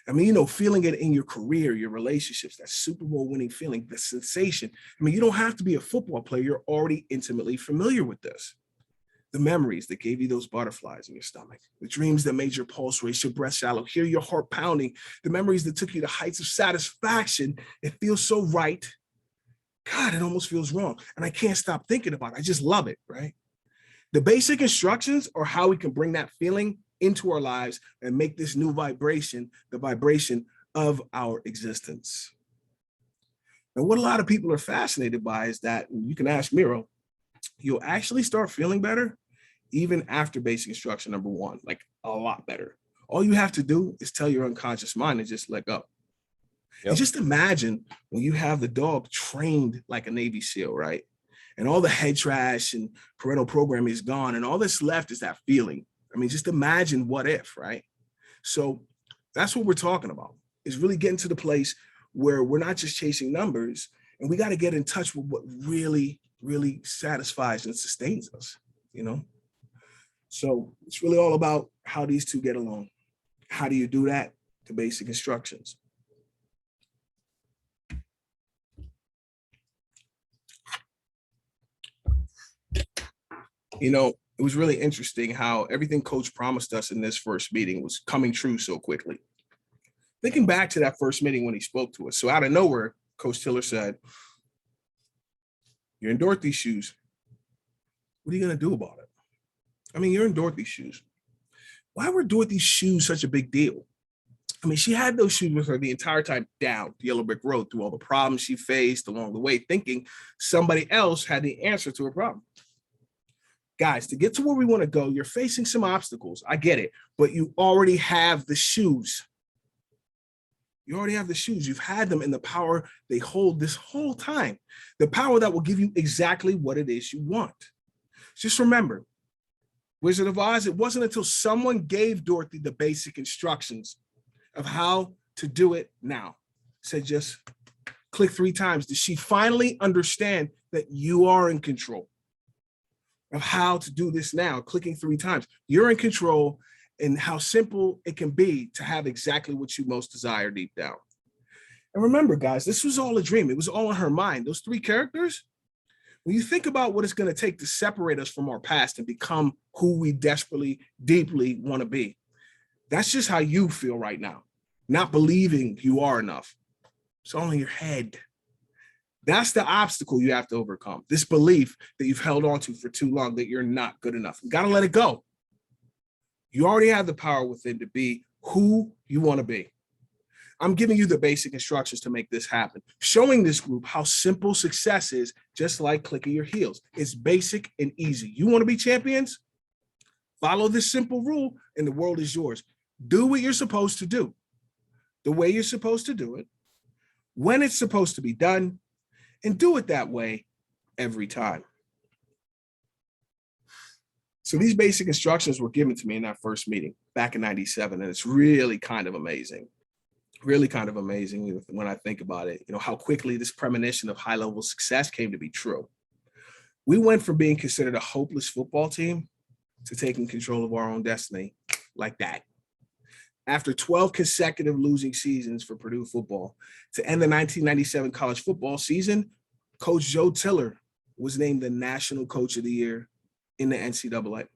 I mean, you know, feeling it in your career, your relationships, that Super Bowl winning feeling, the sensation. I mean, you don't have to be a football player. You're already intimately familiar with this. The memories that gave you those butterflies in your stomach, the dreams that made your pulse race, your breath shallow, hear your heart pounding, the memories that took you to heights of satisfaction. It feels so right. God, it almost feels wrong. And I can't stop thinking about it. I just love it, right? The basic instructions are how we can bring that feeling into our lives and make this new vibration the vibration of our existence. And what a lot of people are fascinated by is that, and you can ask Miro, you'll actually start feeling better even after basic instruction number 1, like a lot better. All you have to do is tell your unconscious mind to just let go. Yep. And just imagine when you have the dog trained like a Navy SEAL, right? And all the head trash and parental programming is gone, and all that's left is that feeling. I mean, just imagine what if, right? So that's what we're talking about, is really getting to the place where we're not just chasing numbers, and we got to get in touch with what really, really satisfies and sustains us, you know? So it's really all about how these two get along. How do you do that? The basic instructions. You know, it was really interesting how everything Coach promised us in this first meeting was coming true so quickly. Thinking back to that first meeting when he spoke to us, so out of nowhere, Coach Tiller said, "You're in Dorothy's shoes. What are you going to do about it?" I mean, you're in Dorothy's shoes. Why were Dorothy's shoes such a big deal? I mean, she had those shoes with her the entire time down the yellow brick road through all the problems she faced along the way, thinking somebody else had the answer to her problem. Guys, to get to where we want to go, you're facing some obstacles. I get it, but you already have the shoes. You already have the shoes. You've had them in the power they hold this whole time. The power that will give you exactly what it is you want. Just remember, Wizard of Oz, it wasn't until someone gave Dorothy the basic instructions of how to do it now. Said just click 3 times. Did she finally understand that you are in control of how to do this now? Clicking 3 times. You're in control, and how simple it can be to have exactly what you most desire deep down. And remember, guys, this was all a dream. It was all in her mind. Those 3 characters, when you think about what it's going to take to separate us from our past and become who we desperately, deeply want to be, that's just how you feel right now. Not believing you are enough. It's all in your head. That's the obstacle you have to overcome. This belief that you've held on to for too long that you're not good enough. You got to let it go. You already have the power within to be who you want to be. I'm giving you the basic instructions to make this happen, showing this group how simple success is, just like clicking your heels. It's basic and easy. You want to be champions? Follow this simple rule and the world is yours. Do what you're supposed to do, the way you're supposed to do it, when it's supposed to be done, and do it that way every time. So these basic instructions were given to me in that first meeting back in '97, and it's really kind of amazing. Really kind of amazing when I think about it, you know, how quickly this premonition of high-level success came to be true. We went from being considered a hopeless football team to taking control of our own destiny like that. After 12 consecutive losing seasons for Purdue football, to end the 1997 college football season, Coach Joe Tiller was named the National Coach of the Year in the NCAA.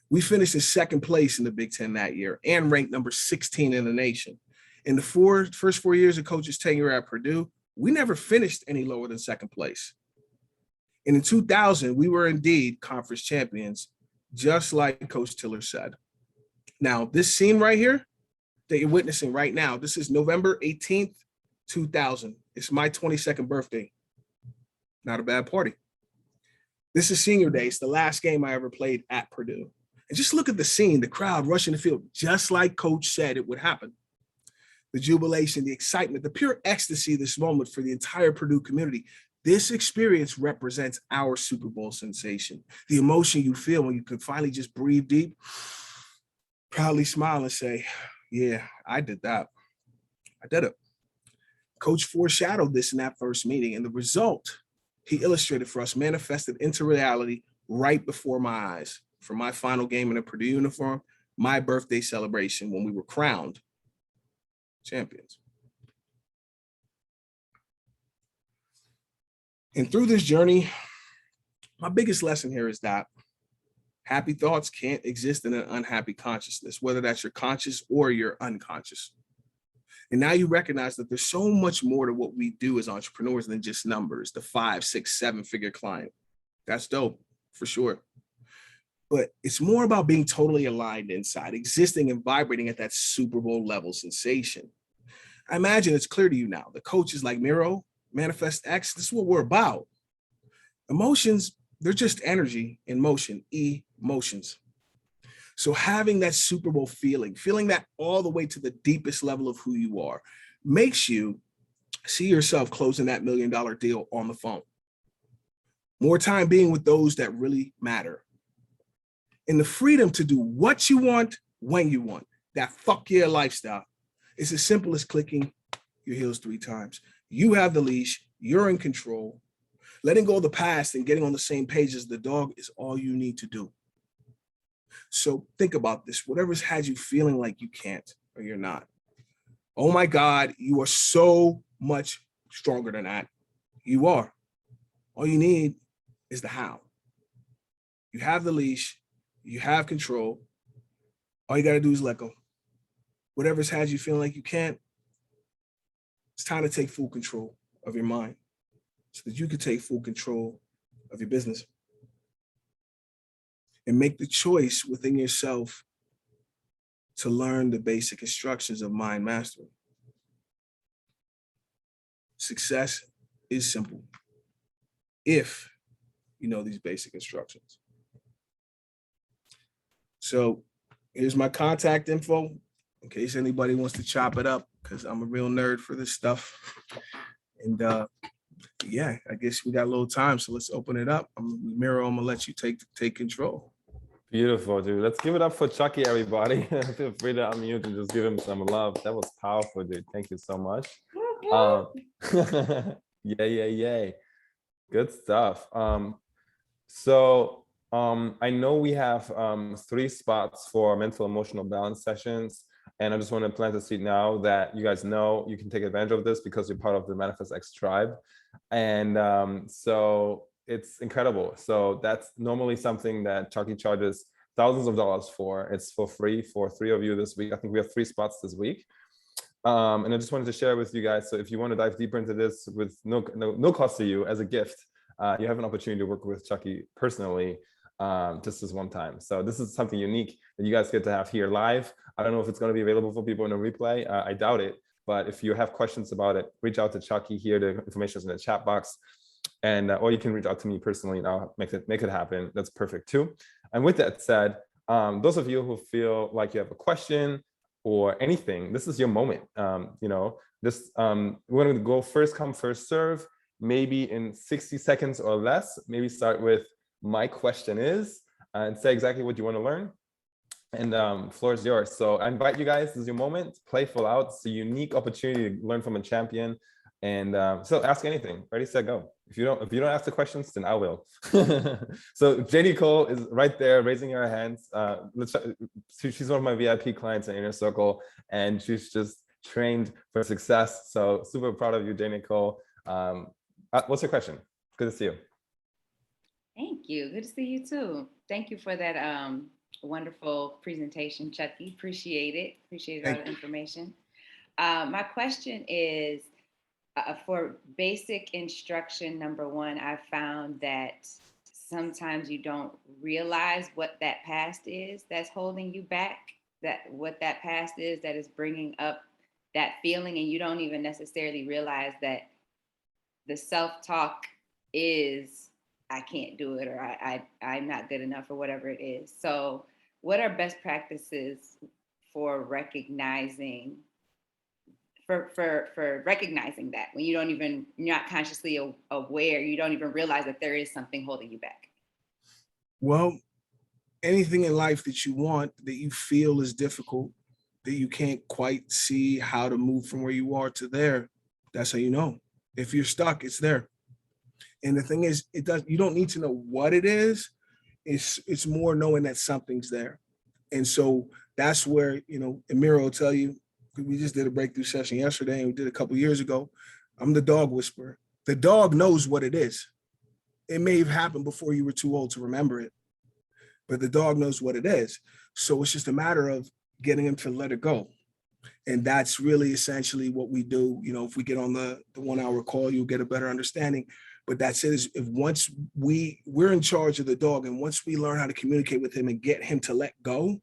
We finished in 2nd place in the Big Ten that year and ranked number 16 in the nation. In the first 4 years of Coach's tenure at Purdue, we never finished any lower than 2nd place. And in 2000, we were indeed conference champions, just like Coach Tiller said. Now, this scene right here that you're witnessing right now, this is November 18th, 2000. It's my 22nd birthday. Not a bad party. This is senior day. It's the last game I ever played at Purdue. And just look at the scene, the crowd rushing the field, just like Coach said it would happen. The jubilation, the excitement, the pure ecstasy of this moment for the entire Purdue community. This experience represents our Super Bowl sensation. The emotion you feel when you can finally just breathe deep, proudly smile and say, yeah, I did that. I did it. Coach foreshadowed this in that first meeting, and the result he illustrated for us manifested into reality right before my eyes. For my final game in a Purdue uniform, my birthday celebration when we were crowned champions. And through this journey, my biggest lesson here is that happy thoughts can't exist in an unhappy consciousness, whether that's your conscious or your unconscious. And now you recognize that there's so much more to what we do as entrepreneurs than just numbers, the 5, 6, 7-figure client. That's dope, for sure. But it's more about being totally aligned inside, existing and vibrating at that Super Bowl level sensation. I imagine it's clear to you now. The coach is like, Miro, Manifest X, this is what we're about. Emotions, they're just energy in motion, emotions. So having that Super Bowl feeling that all the way to the deepest level of who you are, makes you see yourself closing that $1 million deal on the phone. More time being with those that really matter. And the freedom to do what you want, when you want. That fuck yeah lifestyle. It's as simple as clicking your heels 3 times. You have the leash, you're in control. Letting go of the past and getting on the same page as the dog is all you need to do. So think about this. Whatever's had you feeling like you can't or you're not. Oh my God, you are so much stronger than that. You are. All you need is the how. You have the leash, you have control. All you got to do is let go. Whatever's had you feeling like you can't, it's time to take full control of your mind so that you can take full control of your business. And make the choice within yourself to learn the basic instructions of mind mastery. Success is simple if you know these basic instructions. So here's my contact info in case anybody wants to chop it up, because I'm a real nerd for this stuff. And yeah, I guess we got a little time, so let's open it up. Miro, I'm gonna let you take control. Beautiful, dude. Let's give it up for Chukky, everybody. Feel free to unmute and just give him some love. That was powerful, dude. Thank you so much. Yay. Good stuff. So I know we have 3 spots for mental emotional balance sessions. And I just want to plant the seed now that you guys know you can take advantage of this because you're part of the Manifest X tribe. And so it's incredible. So that's normally something that Chukky charges thousands of dollars for. It's for free for 3 of you this week. I think we have 3 spots this week. And I just wanted to share with you guys. So if you want to dive deeper into this with no cost to you as a gift, you have an opportunity to work with Chukky personally just this one time. So this is something unique that you guys get to have here live. I don't know if it's going to be available for people in a replay. I doubt it. But if you have questions about it, reach out to Chukky here. The information is in the chat box. And or you can reach out to me personally and I'll make it happen. That's perfect too. And with that said, those of you who feel like you have a question or anything, this is your moment. We're going to go first come, first serve, maybe in 60 seconds or less. Maybe start with my question is, and say exactly what you want to learn. And floor is yours. So I invite you guys, this is your moment, playful out. It's a unique opportunity to learn from a champion. And so ask anything. Ready, set, go. If you don't ask the questions, then I will. So JD Cole is right there raising her hands. She's one of my VIP clients in Inner Circle, and she's just trained for success. So super proud of you, JD Cole. What's your question? Good to see you. Thank you. Good to see you too. Thank you for that wonderful presentation, Chukky. Appreciate it. Appreciate all the information. My question is, for basic instruction number 1, I found that sometimes you don't realize what that past is that's holding you back, what that past is that is bringing up that feeling, and you don't even necessarily realize that the self-talk is, I can't do it, or I'm not good enough, or whatever it is. So what are best practices for recognizing recognizing that when you're not consciously aware, you don't even realize that there is something holding you back? Well, anything in life that you want, that you feel is difficult, that you can't quite see how to move from where you are to there, that's how you know. If you're stuck, it's there. And the thing is, you don't need to know what it is. It's more knowing that something's there. And so that's where, and Miro will tell you, we just did a breakthrough session yesterday and we did a couple years ago. I'm the dog whisperer. The dog knows what it is. It may have happened before you were too old to remember it, but the dog knows what it is. So it's just a matter of getting him to let it go. And that's really essentially what we do. If we get on the 1-hour call, you'll get a better understanding. But that's it. If once we're in charge of the dog, and once we learn how to communicate with him and get him to let go,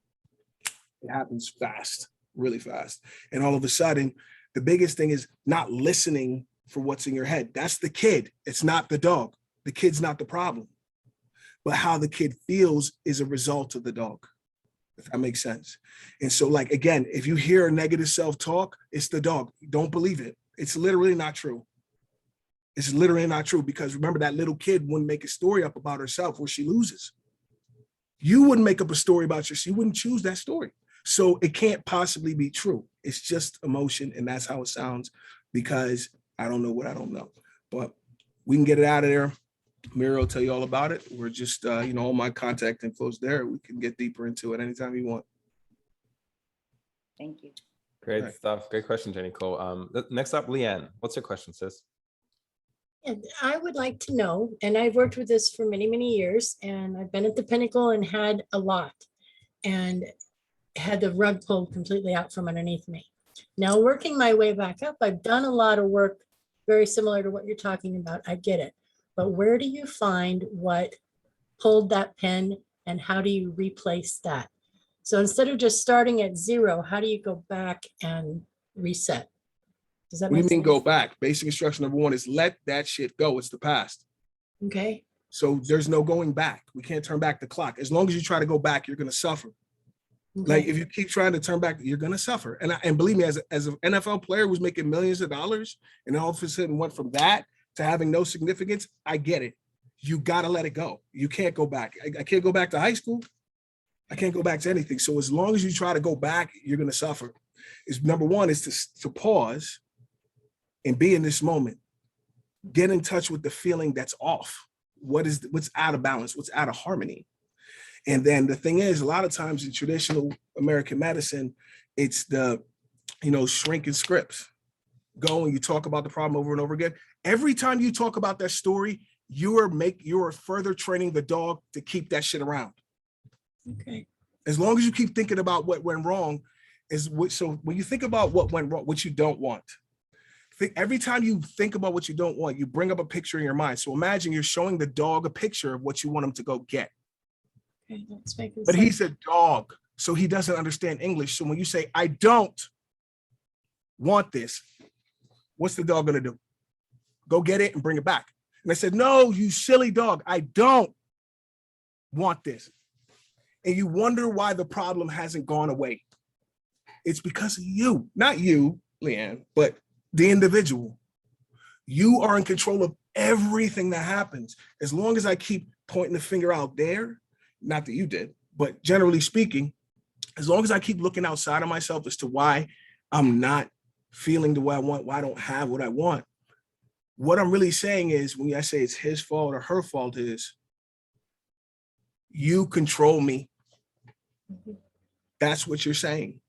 it happens fast, really fast. And all of a sudden, The biggest thing is not listening for what's in your head. That's the kid. It's not the dog. The kid's not the problem. But how the kid feels is a result of the dog, if that makes sense. And so, like, again, if you hear a negative self-talk, it's the dog. Don't believe it. It's literally not true. It's literally not true, because remember, that little kid wouldn't make a story up about herself where she loses. You wouldn't make up a story about yourself. You wouldn't choose that story. So it can't possibly be true. It's just emotion, and that's how it sounds, because I don't know what I don't know. But we can get it out of there. Miro will tell you all about it. We're just, all my contact info's there. We can get deeper into it anytime you want. Thank you. Great stuff. Great question, Jenny Cole. Next up, Leanne. What's your question, sis? And I would like to know, and I've worked with this for many, many years, and I've been at the pinnacle and had a lot, and had the rug pulled completely out from underneath me. Now, working my way back up, I've done a lot of work very similar to what you're talking about. I get it. But where do you find what pulled that pin, and how do you replace that? So instead of just starting at zero, how do you go back and reset? Does that What do you make mean sense? go back? Basic instruction number one is let that shit go. It's the past. Okay. So there's no going back. We can't turn back the clock. As long as you try to go back, you're going to suffer. Okay. Like if you keep trying to turn back, you're going to suffer. And believe me, as an NFL player who's making millions of dollars, and all of a sudden went from that to having no significance, I get it. You got to let it go. You can't go back. I can't go back to high school. I can't go back to anything. So as long as you try to go back, you're going to suffer. Is number one is to pause and be in this moment. Get in touch with the feeling that's off. What's out of balance? What's out of harmony? And then the thing is, a lot of times in traditional American medicine, it's the, shrinking scripts. Go and you talk about the problem over and over again. Every time you talk about that story, you are further training the dog to keep that shit around. Okay. As long as you keep thinking about what went wrong, so when you think about what went wrong, what you don't want, every time you think about what you don't want, you bring up a picture in your mind. So imagine you're showing the dog a picture of what you want him to go get. Okay, that's making But sense. he's a dog, so he doesn't understand English. So when you say, I don't want this, what's the dog gonna do? Go get it and bring it back. And I said, no, you silly dog, I don't want this. And you wonder why the problem hasn't gone away. It's because of you, not you, Leanne, but the individual. You are in control of everything that happens. As long as I keep pointing the finger out there, not that you did, but generally speaking, as long as I keep looking outside of myself as to why I'm not feeling the way I want, why I don't have what I want, what I'm really saying is, when I say it's his fault or her fault, is you control me. That's what you're saying.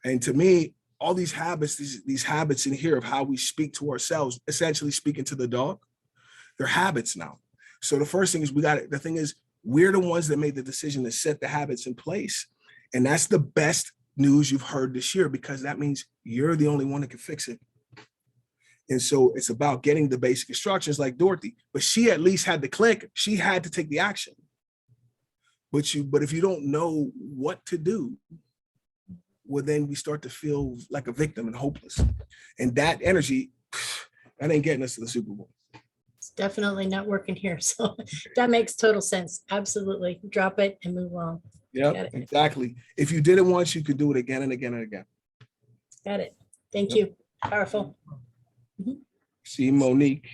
And to me, all these habits, these habits in here of how we speak to ourselves, essentially speaking to the dog, they're habits now. So the first thing is the thing is, we're the ones that made the decision to set the habits in place. And that's the best news you've heard this year, because that means you're the only one that can fix it. And so it's about getting the basic instructions like Dorothy, but she at least had the click. She had to take the action. But if you don't know what to do, well, then we start to feel like a victim and hopeless. And that energy, that ain't getting us to the Super Bowl. It's definitely not working here. So that makes total sense. Absolutely. Drop it and move on. Yeah, Got it. exactly. If you did it once, you could do it again and again and again. Got it. Thank Yep. you. Powerful. See, Monique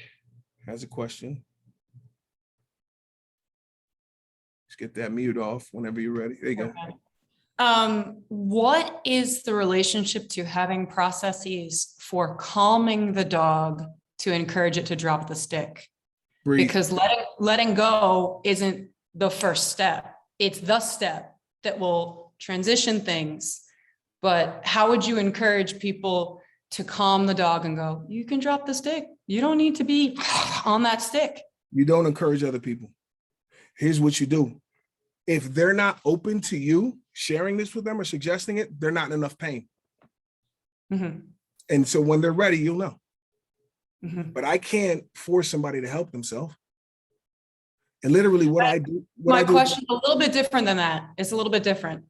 has a question. Let's get that mute off whenever you're ready. There you go. What is the relationship to having processes for calming the dog to encourage it to drop the stick? Breathe. Because letting go isn't the first step. It's the step that will transition things. But how would you encourage people to calm the dog and go, you can drop the stick. You don't need to be on that stick. You don't encourage other people. Here's what you do. If they're not open to you sharing this with them or suggesting it, they're not in enough pain. Mhm. And so when they're ready, you'll know. Mhm. But I can't force somebody to help themselves. And literally what I do. My question is a little bit different than that. It's a little bit different.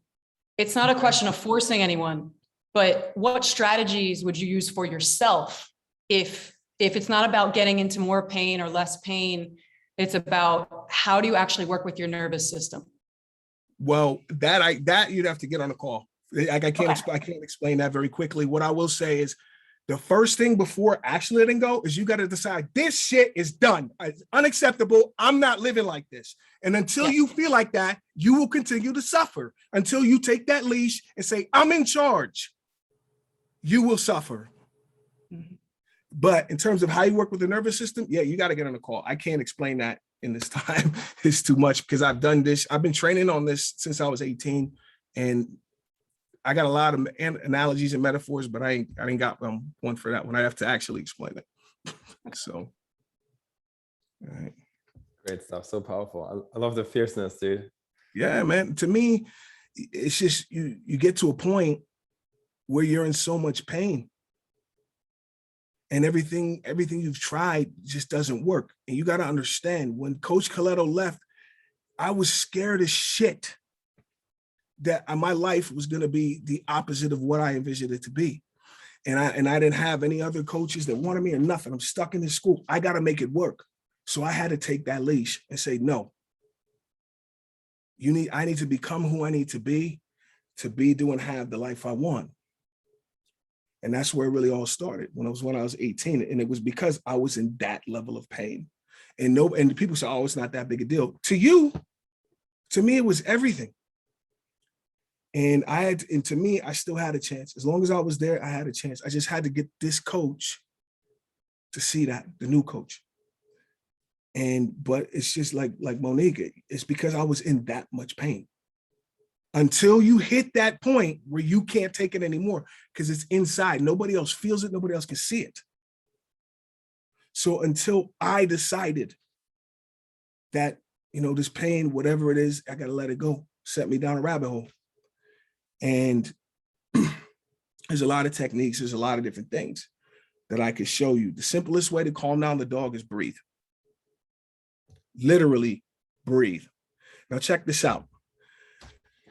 It's not a question of forcing anyone. but what strategies would you use for yourself if it's not about getting into more pain or less pain, it's about how do you actually work with your nervous system? Well, that you'd have to get on a call. I can't explain that very quickly. What I will say is the first thing before actually letting go is you got to decide this shit is done. It's unacceptable. I'm not living like this. And until you feel like that, you will continue to suffer until you take that leash and say, I'm in charge. You will suffer. Mm-hmm. But in terms of how you work with the nervous system, yeah, you got to get on a call. I can't explain that in this time. It's too much because I've done this. I've been training on this since I was 18, and I got a lot of analogies and metaphors, but I ain't got one for that one. I have to actually explain it. So, all right. Great stuff. So powerful. I love the fierceness, dude. Yeah, man. To me, it's just you get to a point where you're in so much pain. And everything you've tried just doesn't work. And you got to understand, when Coach Coletto left, I was scared as shit that my life was going to be the opposite of what I envisioned it to be. And I didn't have any other coaches that wanted me or nothing. I'm stuck in this school. I got to make it work. So I had to take that leash and say, no, I need to become who I need to be do and have the life I want. And that's where it really all started when I was 18. And it was because I was in that level of pain. And people say, oh, it's not that big a deal. To me, it was everything. And to me, I still had a chance. As long as I was there, I had a chance. I just had to get this coach to see that, the new coach. But it's just like Monique, it's because I was in that much pain. Until you hit that point where you can't take it anymore, because it's inside. Nobody else feels it. Nobody else can see it. So until I decided that, this pain, whatever it is, I got to let it go, set me down a rabbit hole. And there's a lot of techniques. There's a lot of different things that I could show you. The simplest way to calm down the dog is breathe. Literally breathe. Now check this out.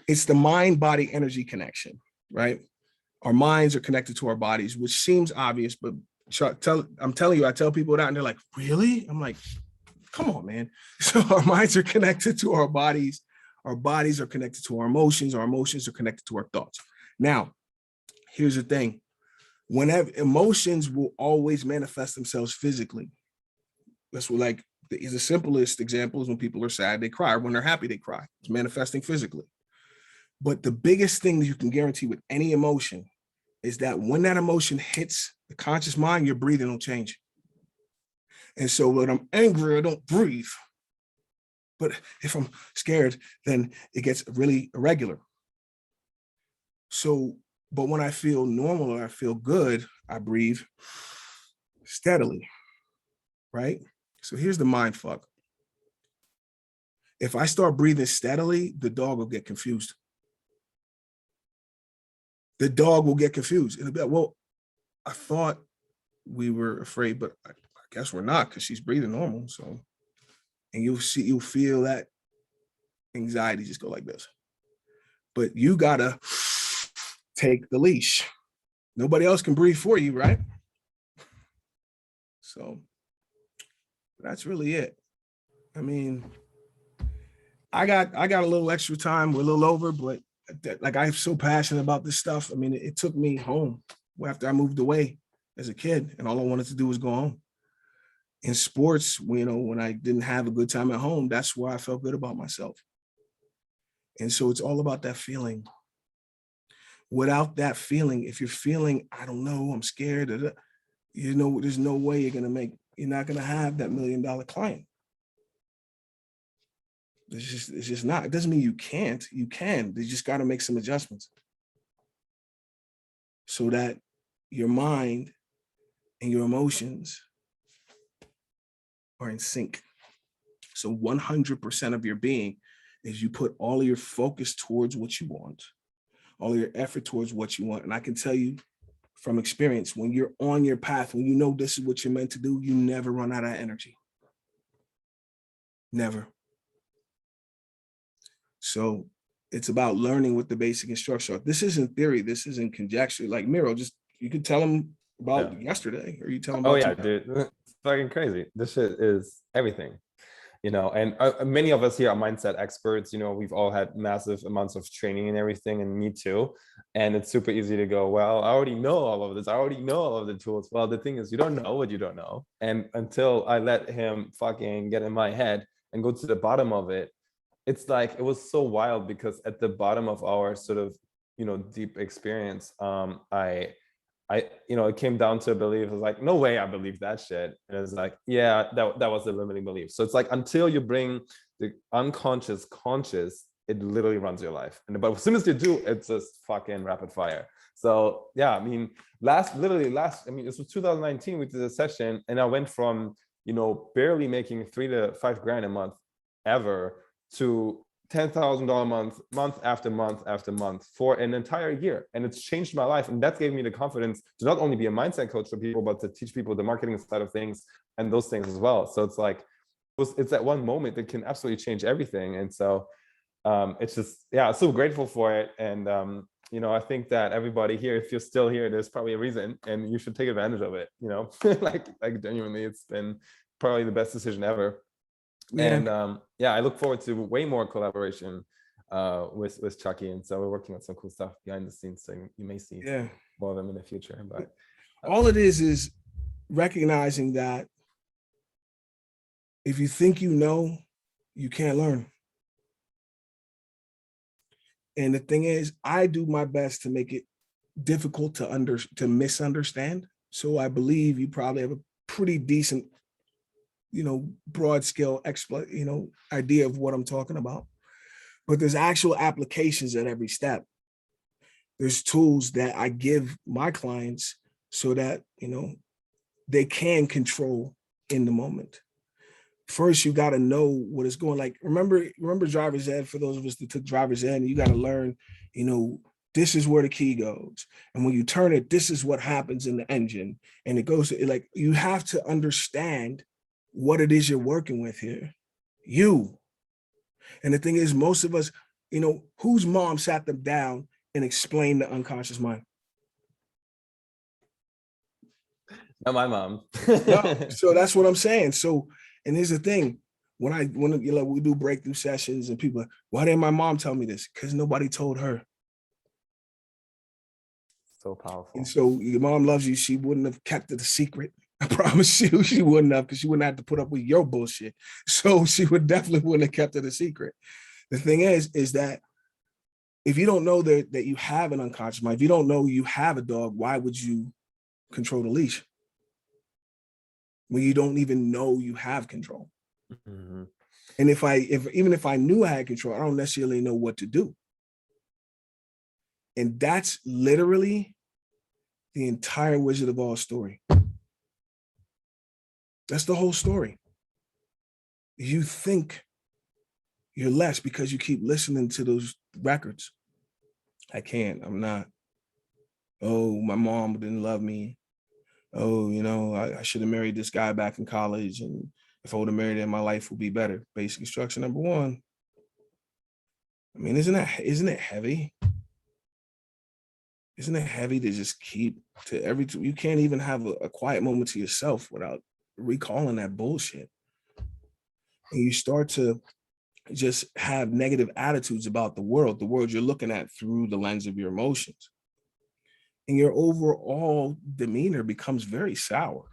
It's the mind-body energy connection, right? Our minds are connected to our bodies, which seems obvious, but I'm telling you, I tell people that and they're like, really? I'm like, come on, man. So our minds are connected to our bodies. Our bodies are connected to our emotions are connected to our thoughts. Now, here's the thing. Whenever emotions will always manifest themselves physically. That's what the simplest example is when people are sad, they cry. When they're happy, they cry. It's manifesting physically. But the biggest thing that you can guarantee with any emotion is that when that emotion hits the conscious mind, your breathing will change. And so when I'm angry, I don't breathe. But if I'm scared, then it gets really irregular. So, but when I feel normal or I feel good, I breathe steadily, right? So here's the mind fuck. If I start breathing steadily, the dog will get confused. The dog will get confused. It'll be like, well, I thought we were afraid, but I guess we're not because she's breathing normal. So, and you'll feel that anxiety just go like this. But you gotta take the leash. Nobody else can breathe for you, right? So that's really it. I mean, I got a little extra time. We're a little over, but I'm so passionate about this stuff. I mean, it took me home after I moved away as a kid, and all I wanted to do was go home. In sports, when I didn't have a good time at home, that's where I felt good about myself. And so it's all about that feeling. Without that feeling, if you're feeling, I don't know, I'm scared, there's no way you're not going to have that $1 million client. It's just not. It doesn't mean you can't. You can. They just got to make some adjustments so that your mind and your emotions are in sync. So 100% of your being is you put all of your focus towards what you want, all of your effort towards what you want. And I can tell you from experience, when you're on your path, when you know this is what you're meant to do, you never run out of energy. Never. So It's about learning what the basic instruction are. This isn't theory. This isn't conjecture. Like Miro, just you could tell them about yesterday, or you tell them Oh about yeah, dude, it's fucking crazy. This shit is everything, you know. And many of us here are mindset experts. You know, we've all had massive amounts of training and everything, and me too. And it's super easy to go, well, I already know all of this. I already know all of the tools. Well, the thing is, you don't know what you don't know. And until I let him fucking get in my head and go to the bottom of it, it's like, it was so wild, because at the bottom of our sort of, you know, deep experience, it came down to a belief. I was like, no way I believe that shit. And it's like, yeah, that was the limiting belief. So it's like, until you bring the unconscious conscious, it literally runs your life. But as soon as you do, it's just fucking rapid fire. So yeah, I mean, this was 2019, we did a session, and I went from, you know, barely making $3,000 to $5,000 a month ever to $10,000 a month after month after month for an entire year. And it's changed my life. And that gave me the confidence to not only be a mindset coach for people, but to teach people the marketing side of things and those things as well. So it's like, it's that one moment that can absolutely change everything. And so it's just, yeah, I'm so grateful for it. And, you know, I think that everybody here, if you're still here, there's probably a reason, and you should take advantage of it, you know, like genuinely, it's been probably the best decision ever. Yeah. And yeah, I look forward to way more collaboration with Chukky. And so we're working on some cool stuff behind the scenes. So you may see more of them in the future. But all it is recognizing that if you think you know, you can't learn. And the thing is, I do my best to make it difficult to misunderstand. So I believe you probably have a pretty decent, you know, broad scale idea of what I'm talking about. But there's actual applications at every step. There's tools that I give my clients so that, you know, they can control in the moment. First, you got to know what it's going like. Remember driver's ed, for those of us that took driver's ed, and you got to learn, you know, this is where the key goes. And when you turn it, this is what happens in the engine. And it goes like, you have to understand what it is you're working with here. You. And the thing is, most of us, you know, whose mom sat them down and explained the unconscious mind? not my mom. No, so that's what I'm saying. So, and here's the thing, when we do breakthrough sessions and people, why didn't my mom tell me this? Because nobody told her. So powerful. And so your mom loves you. She wouldn't have kept it a secret. I promise you, she wouldn't have, because she wouldn't have to put up with your bullshit. So she definitely wouldn't have kept it a secret. The thing is that if you don't know that you have an unconscious mind, if you don't know you have a dog, why would you control the leash when you don't even know you have control? Mm-hmm. And even if I knew I had control, I don't necessarily know what to do. And that's literally the entire Wizard of Oz story. That's the whole story. You think you're less because you keep listening to those records. I can't, I'm not. Oh, my mom didn't love me. Oh, you know, I should have married this guy back in college. And if I would have married him, my life would be better. Basic instruction number one. I mean, isn't it heavy? Isn't it heavy to just keep you can't even have a quiet moment to yourself without recalling that bullshit. And you start to just have negative attitudes about the world you're looking at through the lens of your emotions. And your overall demeanor becomes very sour.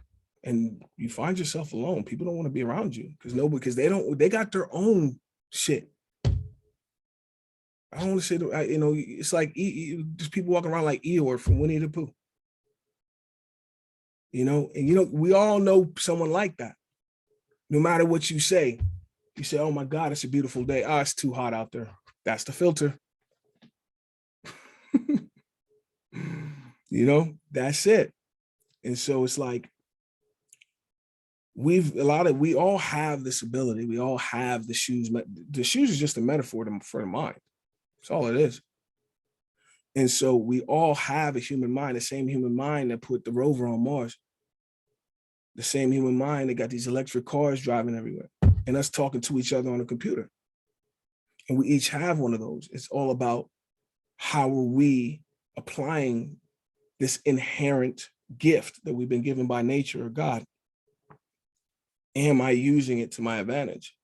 And you find yourself alone. People don't want to be around you because they got their own shit. I don't want to say that, you know, it's like just people walking around like Eeyore from Winnie the Pooh. You know, and you know, we all know someone like that. No matter what you say, oh my God, it's a beautiful day. Ah, it's too hot out there. That's the filter. You know, that's it. And so it's like, we all have this ability. We all have the shoes. The shoes is just a metaphor for the mind. That's all it is. And so we all have a human mind, the same human mind that put the rover on Mars. The same human mind that got these electric cars driving everywhere and us talking to each other on a computer. And we each have one of those. It's all about how are we applying this inherent gift that we've been given by nature or God? Am I using it to my advantage?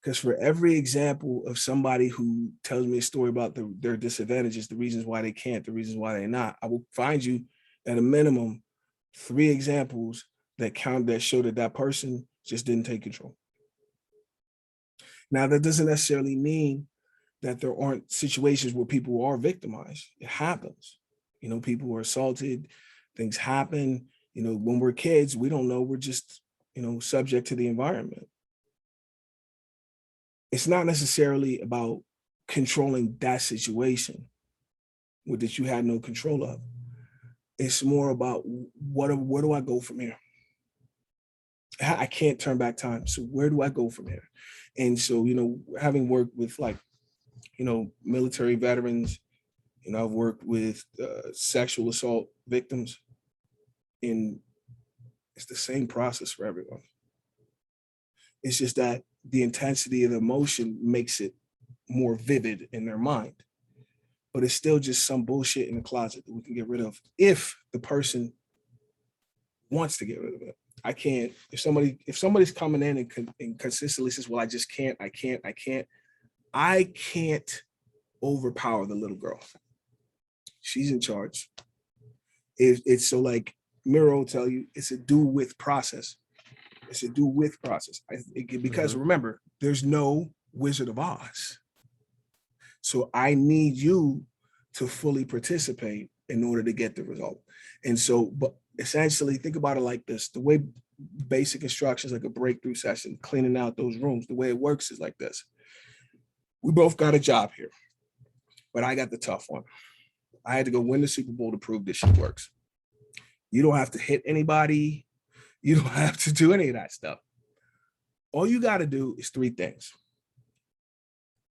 Because for every example of somebody who tells me a story about their disadvantages, the reasons why they can't, the reasons why they're not, I will find you at a minimum 3 examples that show that person just didn't take control. Now, that doesn't necessarily mean that there aren't situations where people are victimized. It happens. People are assaulted, things happen. When we're kids, we don't know, we're just, subject to the environment. It's not necessarily about controlling that situation that you had no control of. It's more about where do I go from here? I can't turn back time. So where do I go from here? And so, having worked with military veterans, I've worked with sexual assault victims, and it's the same process for everyone. It's just that the intensity of the emotion makes it more vivid in their mind, but it's still just some bullshit in the closet that we can get rid of if the person wants to get rid of it. I can't, if somebody's coming in and consistently says, well, I just can't, I can't overpower the little girl. She's in charge. It's so like Miro will tell you, it's a do with process. It's a do with process. Because remember, there's no Wizard of Oz. So I need you to fully participate in order to get the result. And so, but essentially think about it like this, the way basic instructions, like a breakthrough session, cleaning out those rooms, the way it works is like this. We both got a job here, but I got the tough one. I had to go win the Super Bowl to prove this shit works. You don't have to hit anybody. You don't have to do any of that stuff. All you got to do is 3 things.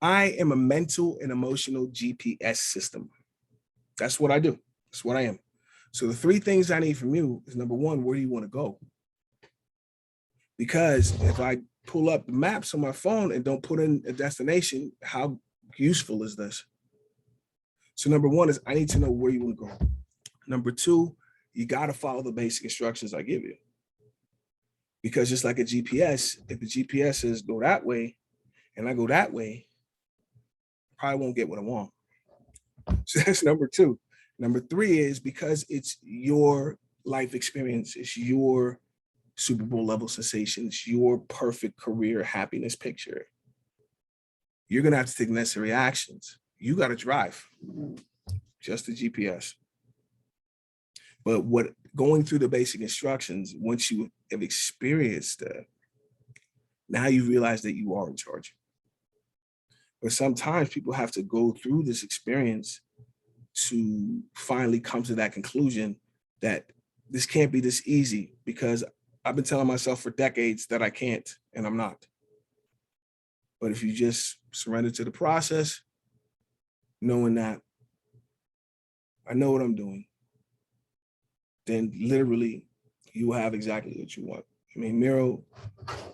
I am a mental and emotional GPS system. That's what I do. That's what I am. So the 3 things I need from you is, number 1, where do you want to go? Because if I pull up the maps on my phone and don't put in a destination, how useful is this? So number 1 is I need to know where you want to go. Number 2, you got to follow the basic instructions I give you. Because just like a GPS, if the GPS says go that way and I go that way, I probably won't get what I want. So that's number 2. Number 3 is because it's your life experience, it's your Super Bowl level sensation, it's your perfect career happiness picture. You're going to have to take necessary actions. You got to drive, just the GPS. But going through the basic instructions, once you have experienced that, now you realize that you are in charge. But sometimes people have to go through this experience to finally come to that conclusion that this can't be this easy, because I've been telling myself for decades that I can't, and I'm not. But if you just surrender to the process, knowing that I know what I'm doing, then literally you will have exactly what you want. I mean, Miro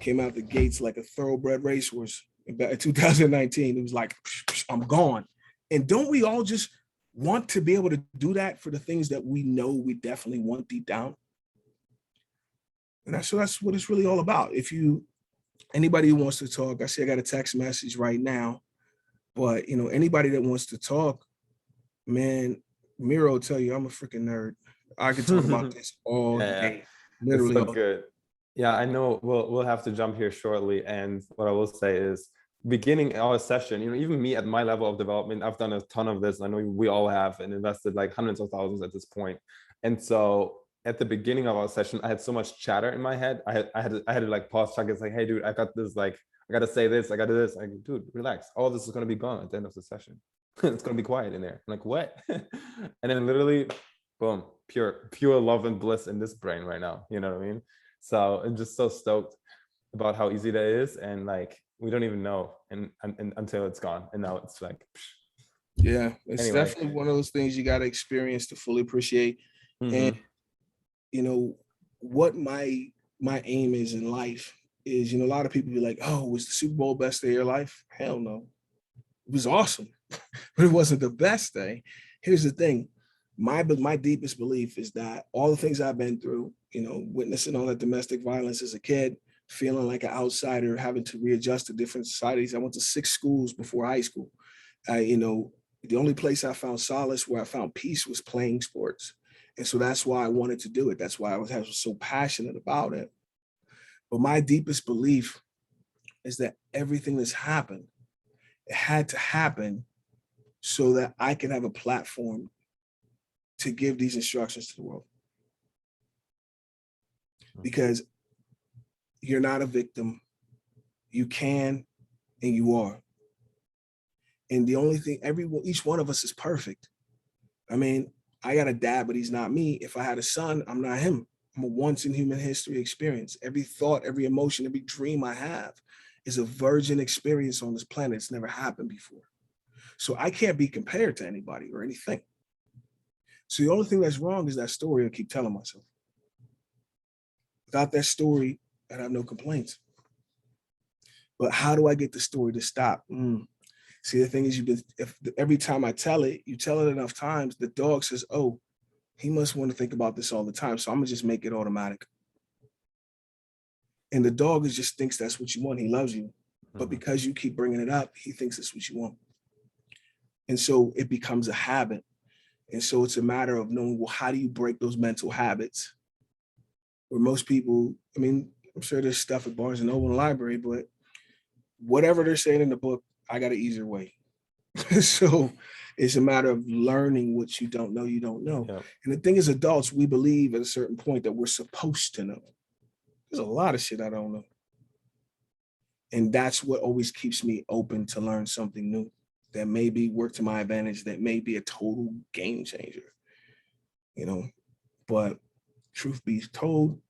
came out the gates like a thoroughbred racehorse in 2019. It was like, I'm gone. And don't we all just want to be able to do that for the things that we know we definitely want deep down? And that's what it's really all about. Anybody who wants to talk, I see I got a text message right now, but anybody that wants to talk, man, Miro will tell you I'm a freaking nerd. I could talk about this all day. Literally. It's so good. Yeah, I know we'll have to jump here shortly. And what I will say is, beginning our session, even me at my level of development, I've done a ton of this. I know we all have, and invested like hundreds of thousands at this point. And so at the beginning of our session, I had so much chatter in my head. I had to like pause Chuck. It's like, hey, dude, I got this. Like, I got to say this. I got to do this. Like, dude, relax. All this is going to be gone at the end of the session. It's going to be quiet in there. I'm like, what? And then literally, boom, pure love and bliss in this brain right now. You know what I mean? So I'm just so stoked about how easy that is. And like, we don't even know and until it's gone. And now it's like, yeah, it's anyway. Definitely one of those things you got to experience to fully appreciate. And what my aim is in life is, a lot of people be like, oh, was the Super Bowl best day of your life? Hell no. It was awesome, but it wasn't the best day. Here's the thing. My deepest belief is that all the things I've been through, witnessing all that domestic violence as a kid, feeling like an outsider, having to readjust to different societies. I went to 6 schools before high school. The only place I found solace, where I found peace, was playing sports. And so that's why I wanted to do it. That's why I was so passionate about it. But my deepest belief is that everything that's happened, it had to happen so that I could have a platform to give these instructions to the world. Because you're not a victim. You can, and you are. And the only thing, each one of us is perfect. I mean, I got a dad, but he's not me. If I had a son, I'm not him. I'm a once in human history experience. Every thought, every emotion, every dream I have is a virgin experience on this planet. It's never happened before. So I can't be compared to anybody or anything. So the only thing that's wrong is that story I keep telling myself. Without that story, I'd have no complaints. But how do I get the story to stop? See, the thing is, every time I tell it, you tell it enough times, the dog says, oh, he must want to think about this all the time. So I'm gonna just make it automatic. And the dog just thinks that's what you want. He loves you. But because you keep bringing it up, he thinks that's what you want. And so it becomes a habit. And so it's a matter of knowing, well, how do you break those mental habits? Where most people, I mean, I'm sure there's stuff at Barnes and Noble in the library, but whatever they're saying in the book, I got an easier way. So it's a matter of learning what you don't know. Yep. And the thing is, adults, we believe at a certain point that we're supposed to know. There's a lot of shit I don't know. And that's what always keeps me open to learn something new that may be work to my advantage, that may be a total game changer, But truth be told,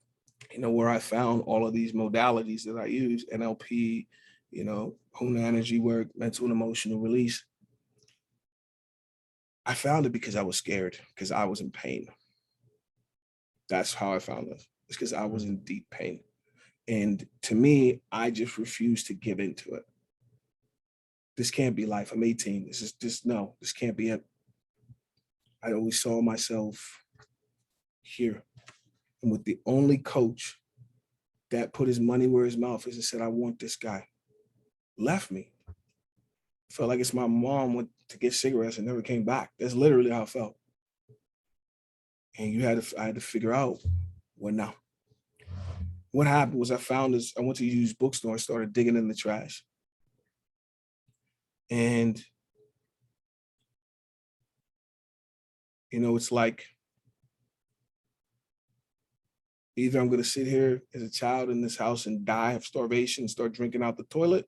where I found all of these modalities that I use, NLP, Huna energy work, mental and emotional release, I found it because I was scared, because I was in pain. That's how I found this. It's because I was in deep pain. And to me, I just refused to give into it. This can't be life. I'm 18. This can't be it. I always saw myself here. And with the only coach that put his money where his mouth is and said, I want this guy, left me. Felt like it's my mom went to get cigarettes and never came back. That's literally how I felt. And I had to figure out what now. What happened was I went to a used bookstore and started digging in the trash. And, it's like, either I'm going to sit here as a child in this house and die of starvation and start drinking out the toilet,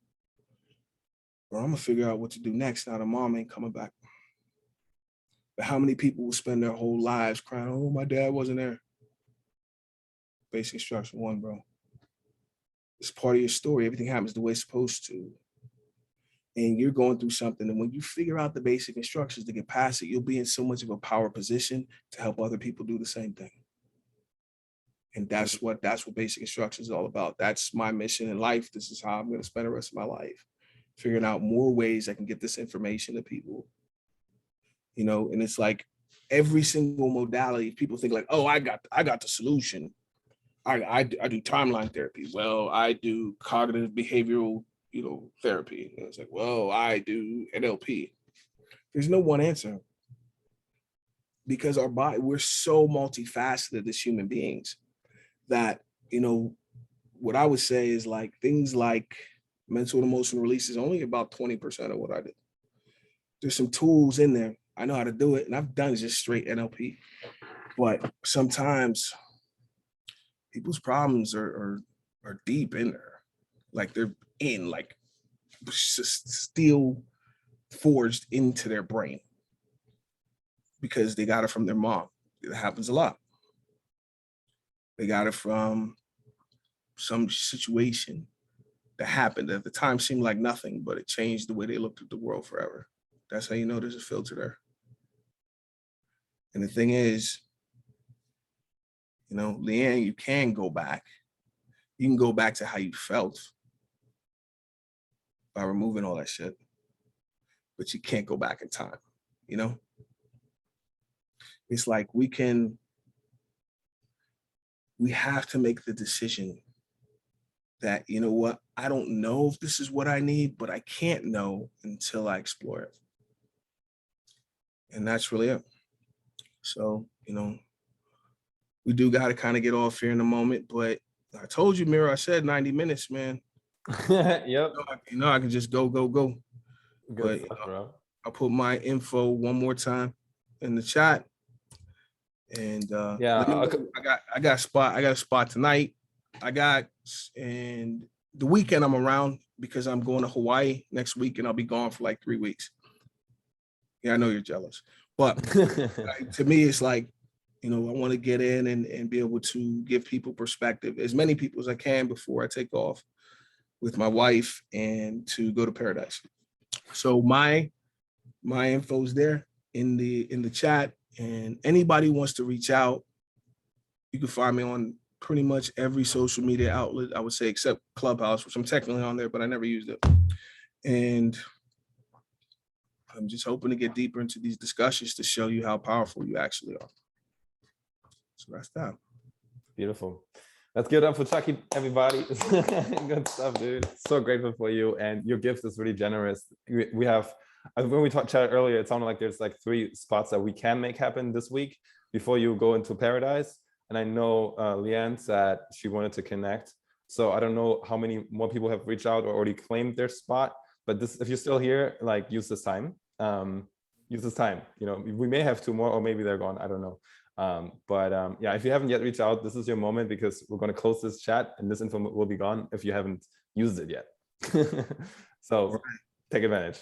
or I'm going to figure out what to do next now that mom ain't coming back. But how many people will spend their whole lives crying, oh, my dad wasn't there? Basic instruction 1, bro. It's part of your story. Everything happens the way it's supposed to. And you're going through something. And when you figure out the basic instructions to get past it, you'll be in so much of a power position to help other people do the same thing. And that's what basic instructions is all about. That's my mission in life. This is how I'm going to spend the rest of my life, figuring out more ways I can get this information to people. And it's like every single modality, people think like, oh, I got the solution. I do timeline therapy. Well, I do cognitive behavioral, therapy. And it's like, well, I do NLP. There's no one answer. Because our body, we're so multifaceted as human beings that, what I would say is like things like mental and emotional release is only about 20% of what I do. There's some tools in there. I know how to do it. And I've done just straight NLP. But sometimes people's problems are deep in there. Like they're in, like steel forged into their brain because they got it from their mom. It happens a lot. They got it from some situation that happened at the time seemed like nothing, but it changed the way they looked at the world forever. That's how you know there's a filter there. And the thing is, Leanne, you can go back, You can go back to how you felt by removing all that shit, but you can't go back in time, you know? It's like we have to make the decision that, you know what, I don't know if this is what I need, but I can't know until I explore it. And that's really it. So, you know, we do got to kind of get off here in a moment, but I told you, Miro, I said 90 minutes, man. Yep. You know, I can just go. Good But stuff, bro. I'll put my info one more time in the chat. And Yeah, I got a spot tonight. And the weekend I'm around because I'm going to Hawaii next week and I'll be gone for like 3 weeks. Yeah, I know you're jealous, but to me, it's like, you know, I want to get in and be able to give people perspective, as many people as I can before I take off with my wife and to go to paradise. So my info's there in the chat, and anybody wants to reach out, you can find me on pretty much every social media outlet, I would say, except Clubhouse, which I'm technically on there, but I never used it. And I'm just hoping to get deeper into these discussions to show you how powerful you actually are. So that's that. Beautiful. Let's give it up for Chukky, everybody. Good stuff, dude. So grateful for you, and your gift is really generous. We have, when we chatted earlier, it sounded like there's like 3 spots that we can make happen this week before you go into paradise. And I know Leanne said she wanted to connect. So I don't know how many more people have reached out or already claimed their spot, but this, if you're still here, like, use this time. Use this time. You know, we may have 2 more, or maybe they're gone. I don't know. Yeah, if you haven't yet reached out, this is your moment, because we're going to close this chat and this info will be gone if you haven't used it yet. So take advantage.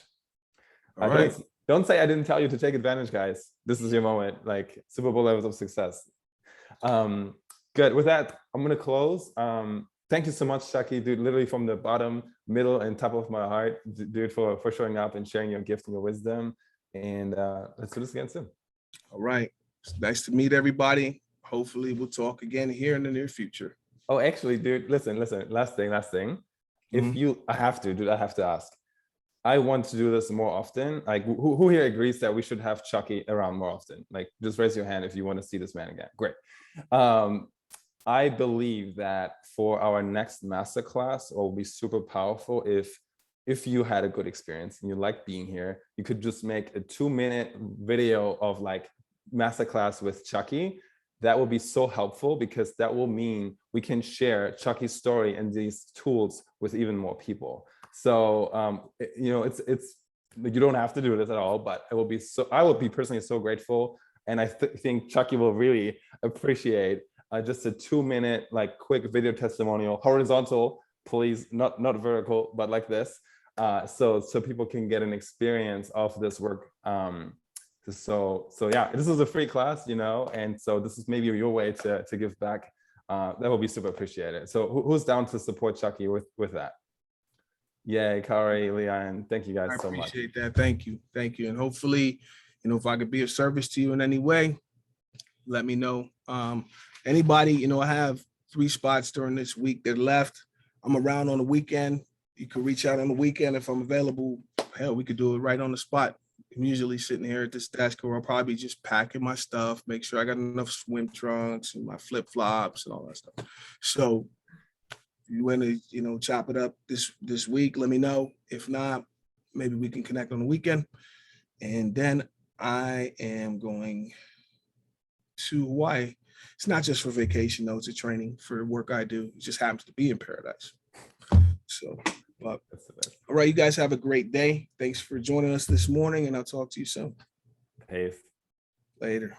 All right. Don't say I didn't tell you to take advantage, guys. This is your moment, like Super Bowl levels of success. Good. With that, I'm going to close. Thank you so much, Chukky, dude, literally from the bottom, middle, and top of my heart, dude, for showing up and sharing your gift and your wisdom. And let's do this again soon. All right. It's nice to meet everybody. Hopefully we'll talk again here in the near future. Oh, actually, dude, listen, last thing. If you, I have to ask. I want to do this more often. Like, who here agrees that we should have Chukky around more often? Like, just raise your hand if you want to see this man again. Great. I believe that for our next masterclass, it will be super powerful if you had a good experience and you like being here, you could just make a 2-minute video of like masterclass with Chukky. That will be so helpful, because that will mean we can share Chukky's story and these tools with even more people. So, you know, it's you don't have to do this at all, but I will be personally so grateful. And I think Chukky will really appreciate just a 2-minute, like, quick video testimonial, horizontal, please, not vertical, but like this. So people can get an experience of this work. So yeah, this is a free class, you know, and so this is maybe your way to give back. That will be super appreciated. So who's down to support Chukky with that? Yay, Kari, Leanne, thank you guys so much. I appreciate that. Thank you. And hopefully, you know, if I could be of service to you in any way, let me know. Anybody, you know, I have 3 spots during this week that left. I'm around on the weekend. You can reach out on the weekend if I'm available. Hell, we could do it right on the spot. I'm usually sitting here at this desk, or I'll probably just packing my stuff, make sure I got enough swim trunks and my flip flops and all that stuff. So if you want to, you know, chop it up this week, let me know. If not, maybe we can connect on the weekend. And then I am going to Hawaii. It's not just for vacation, though. It's a training for work I do. It just happens to be in paradise. So, but all right, you guys have a great day. Thanks for joining us this morning, and I'll talk to you soon. Peace. Later.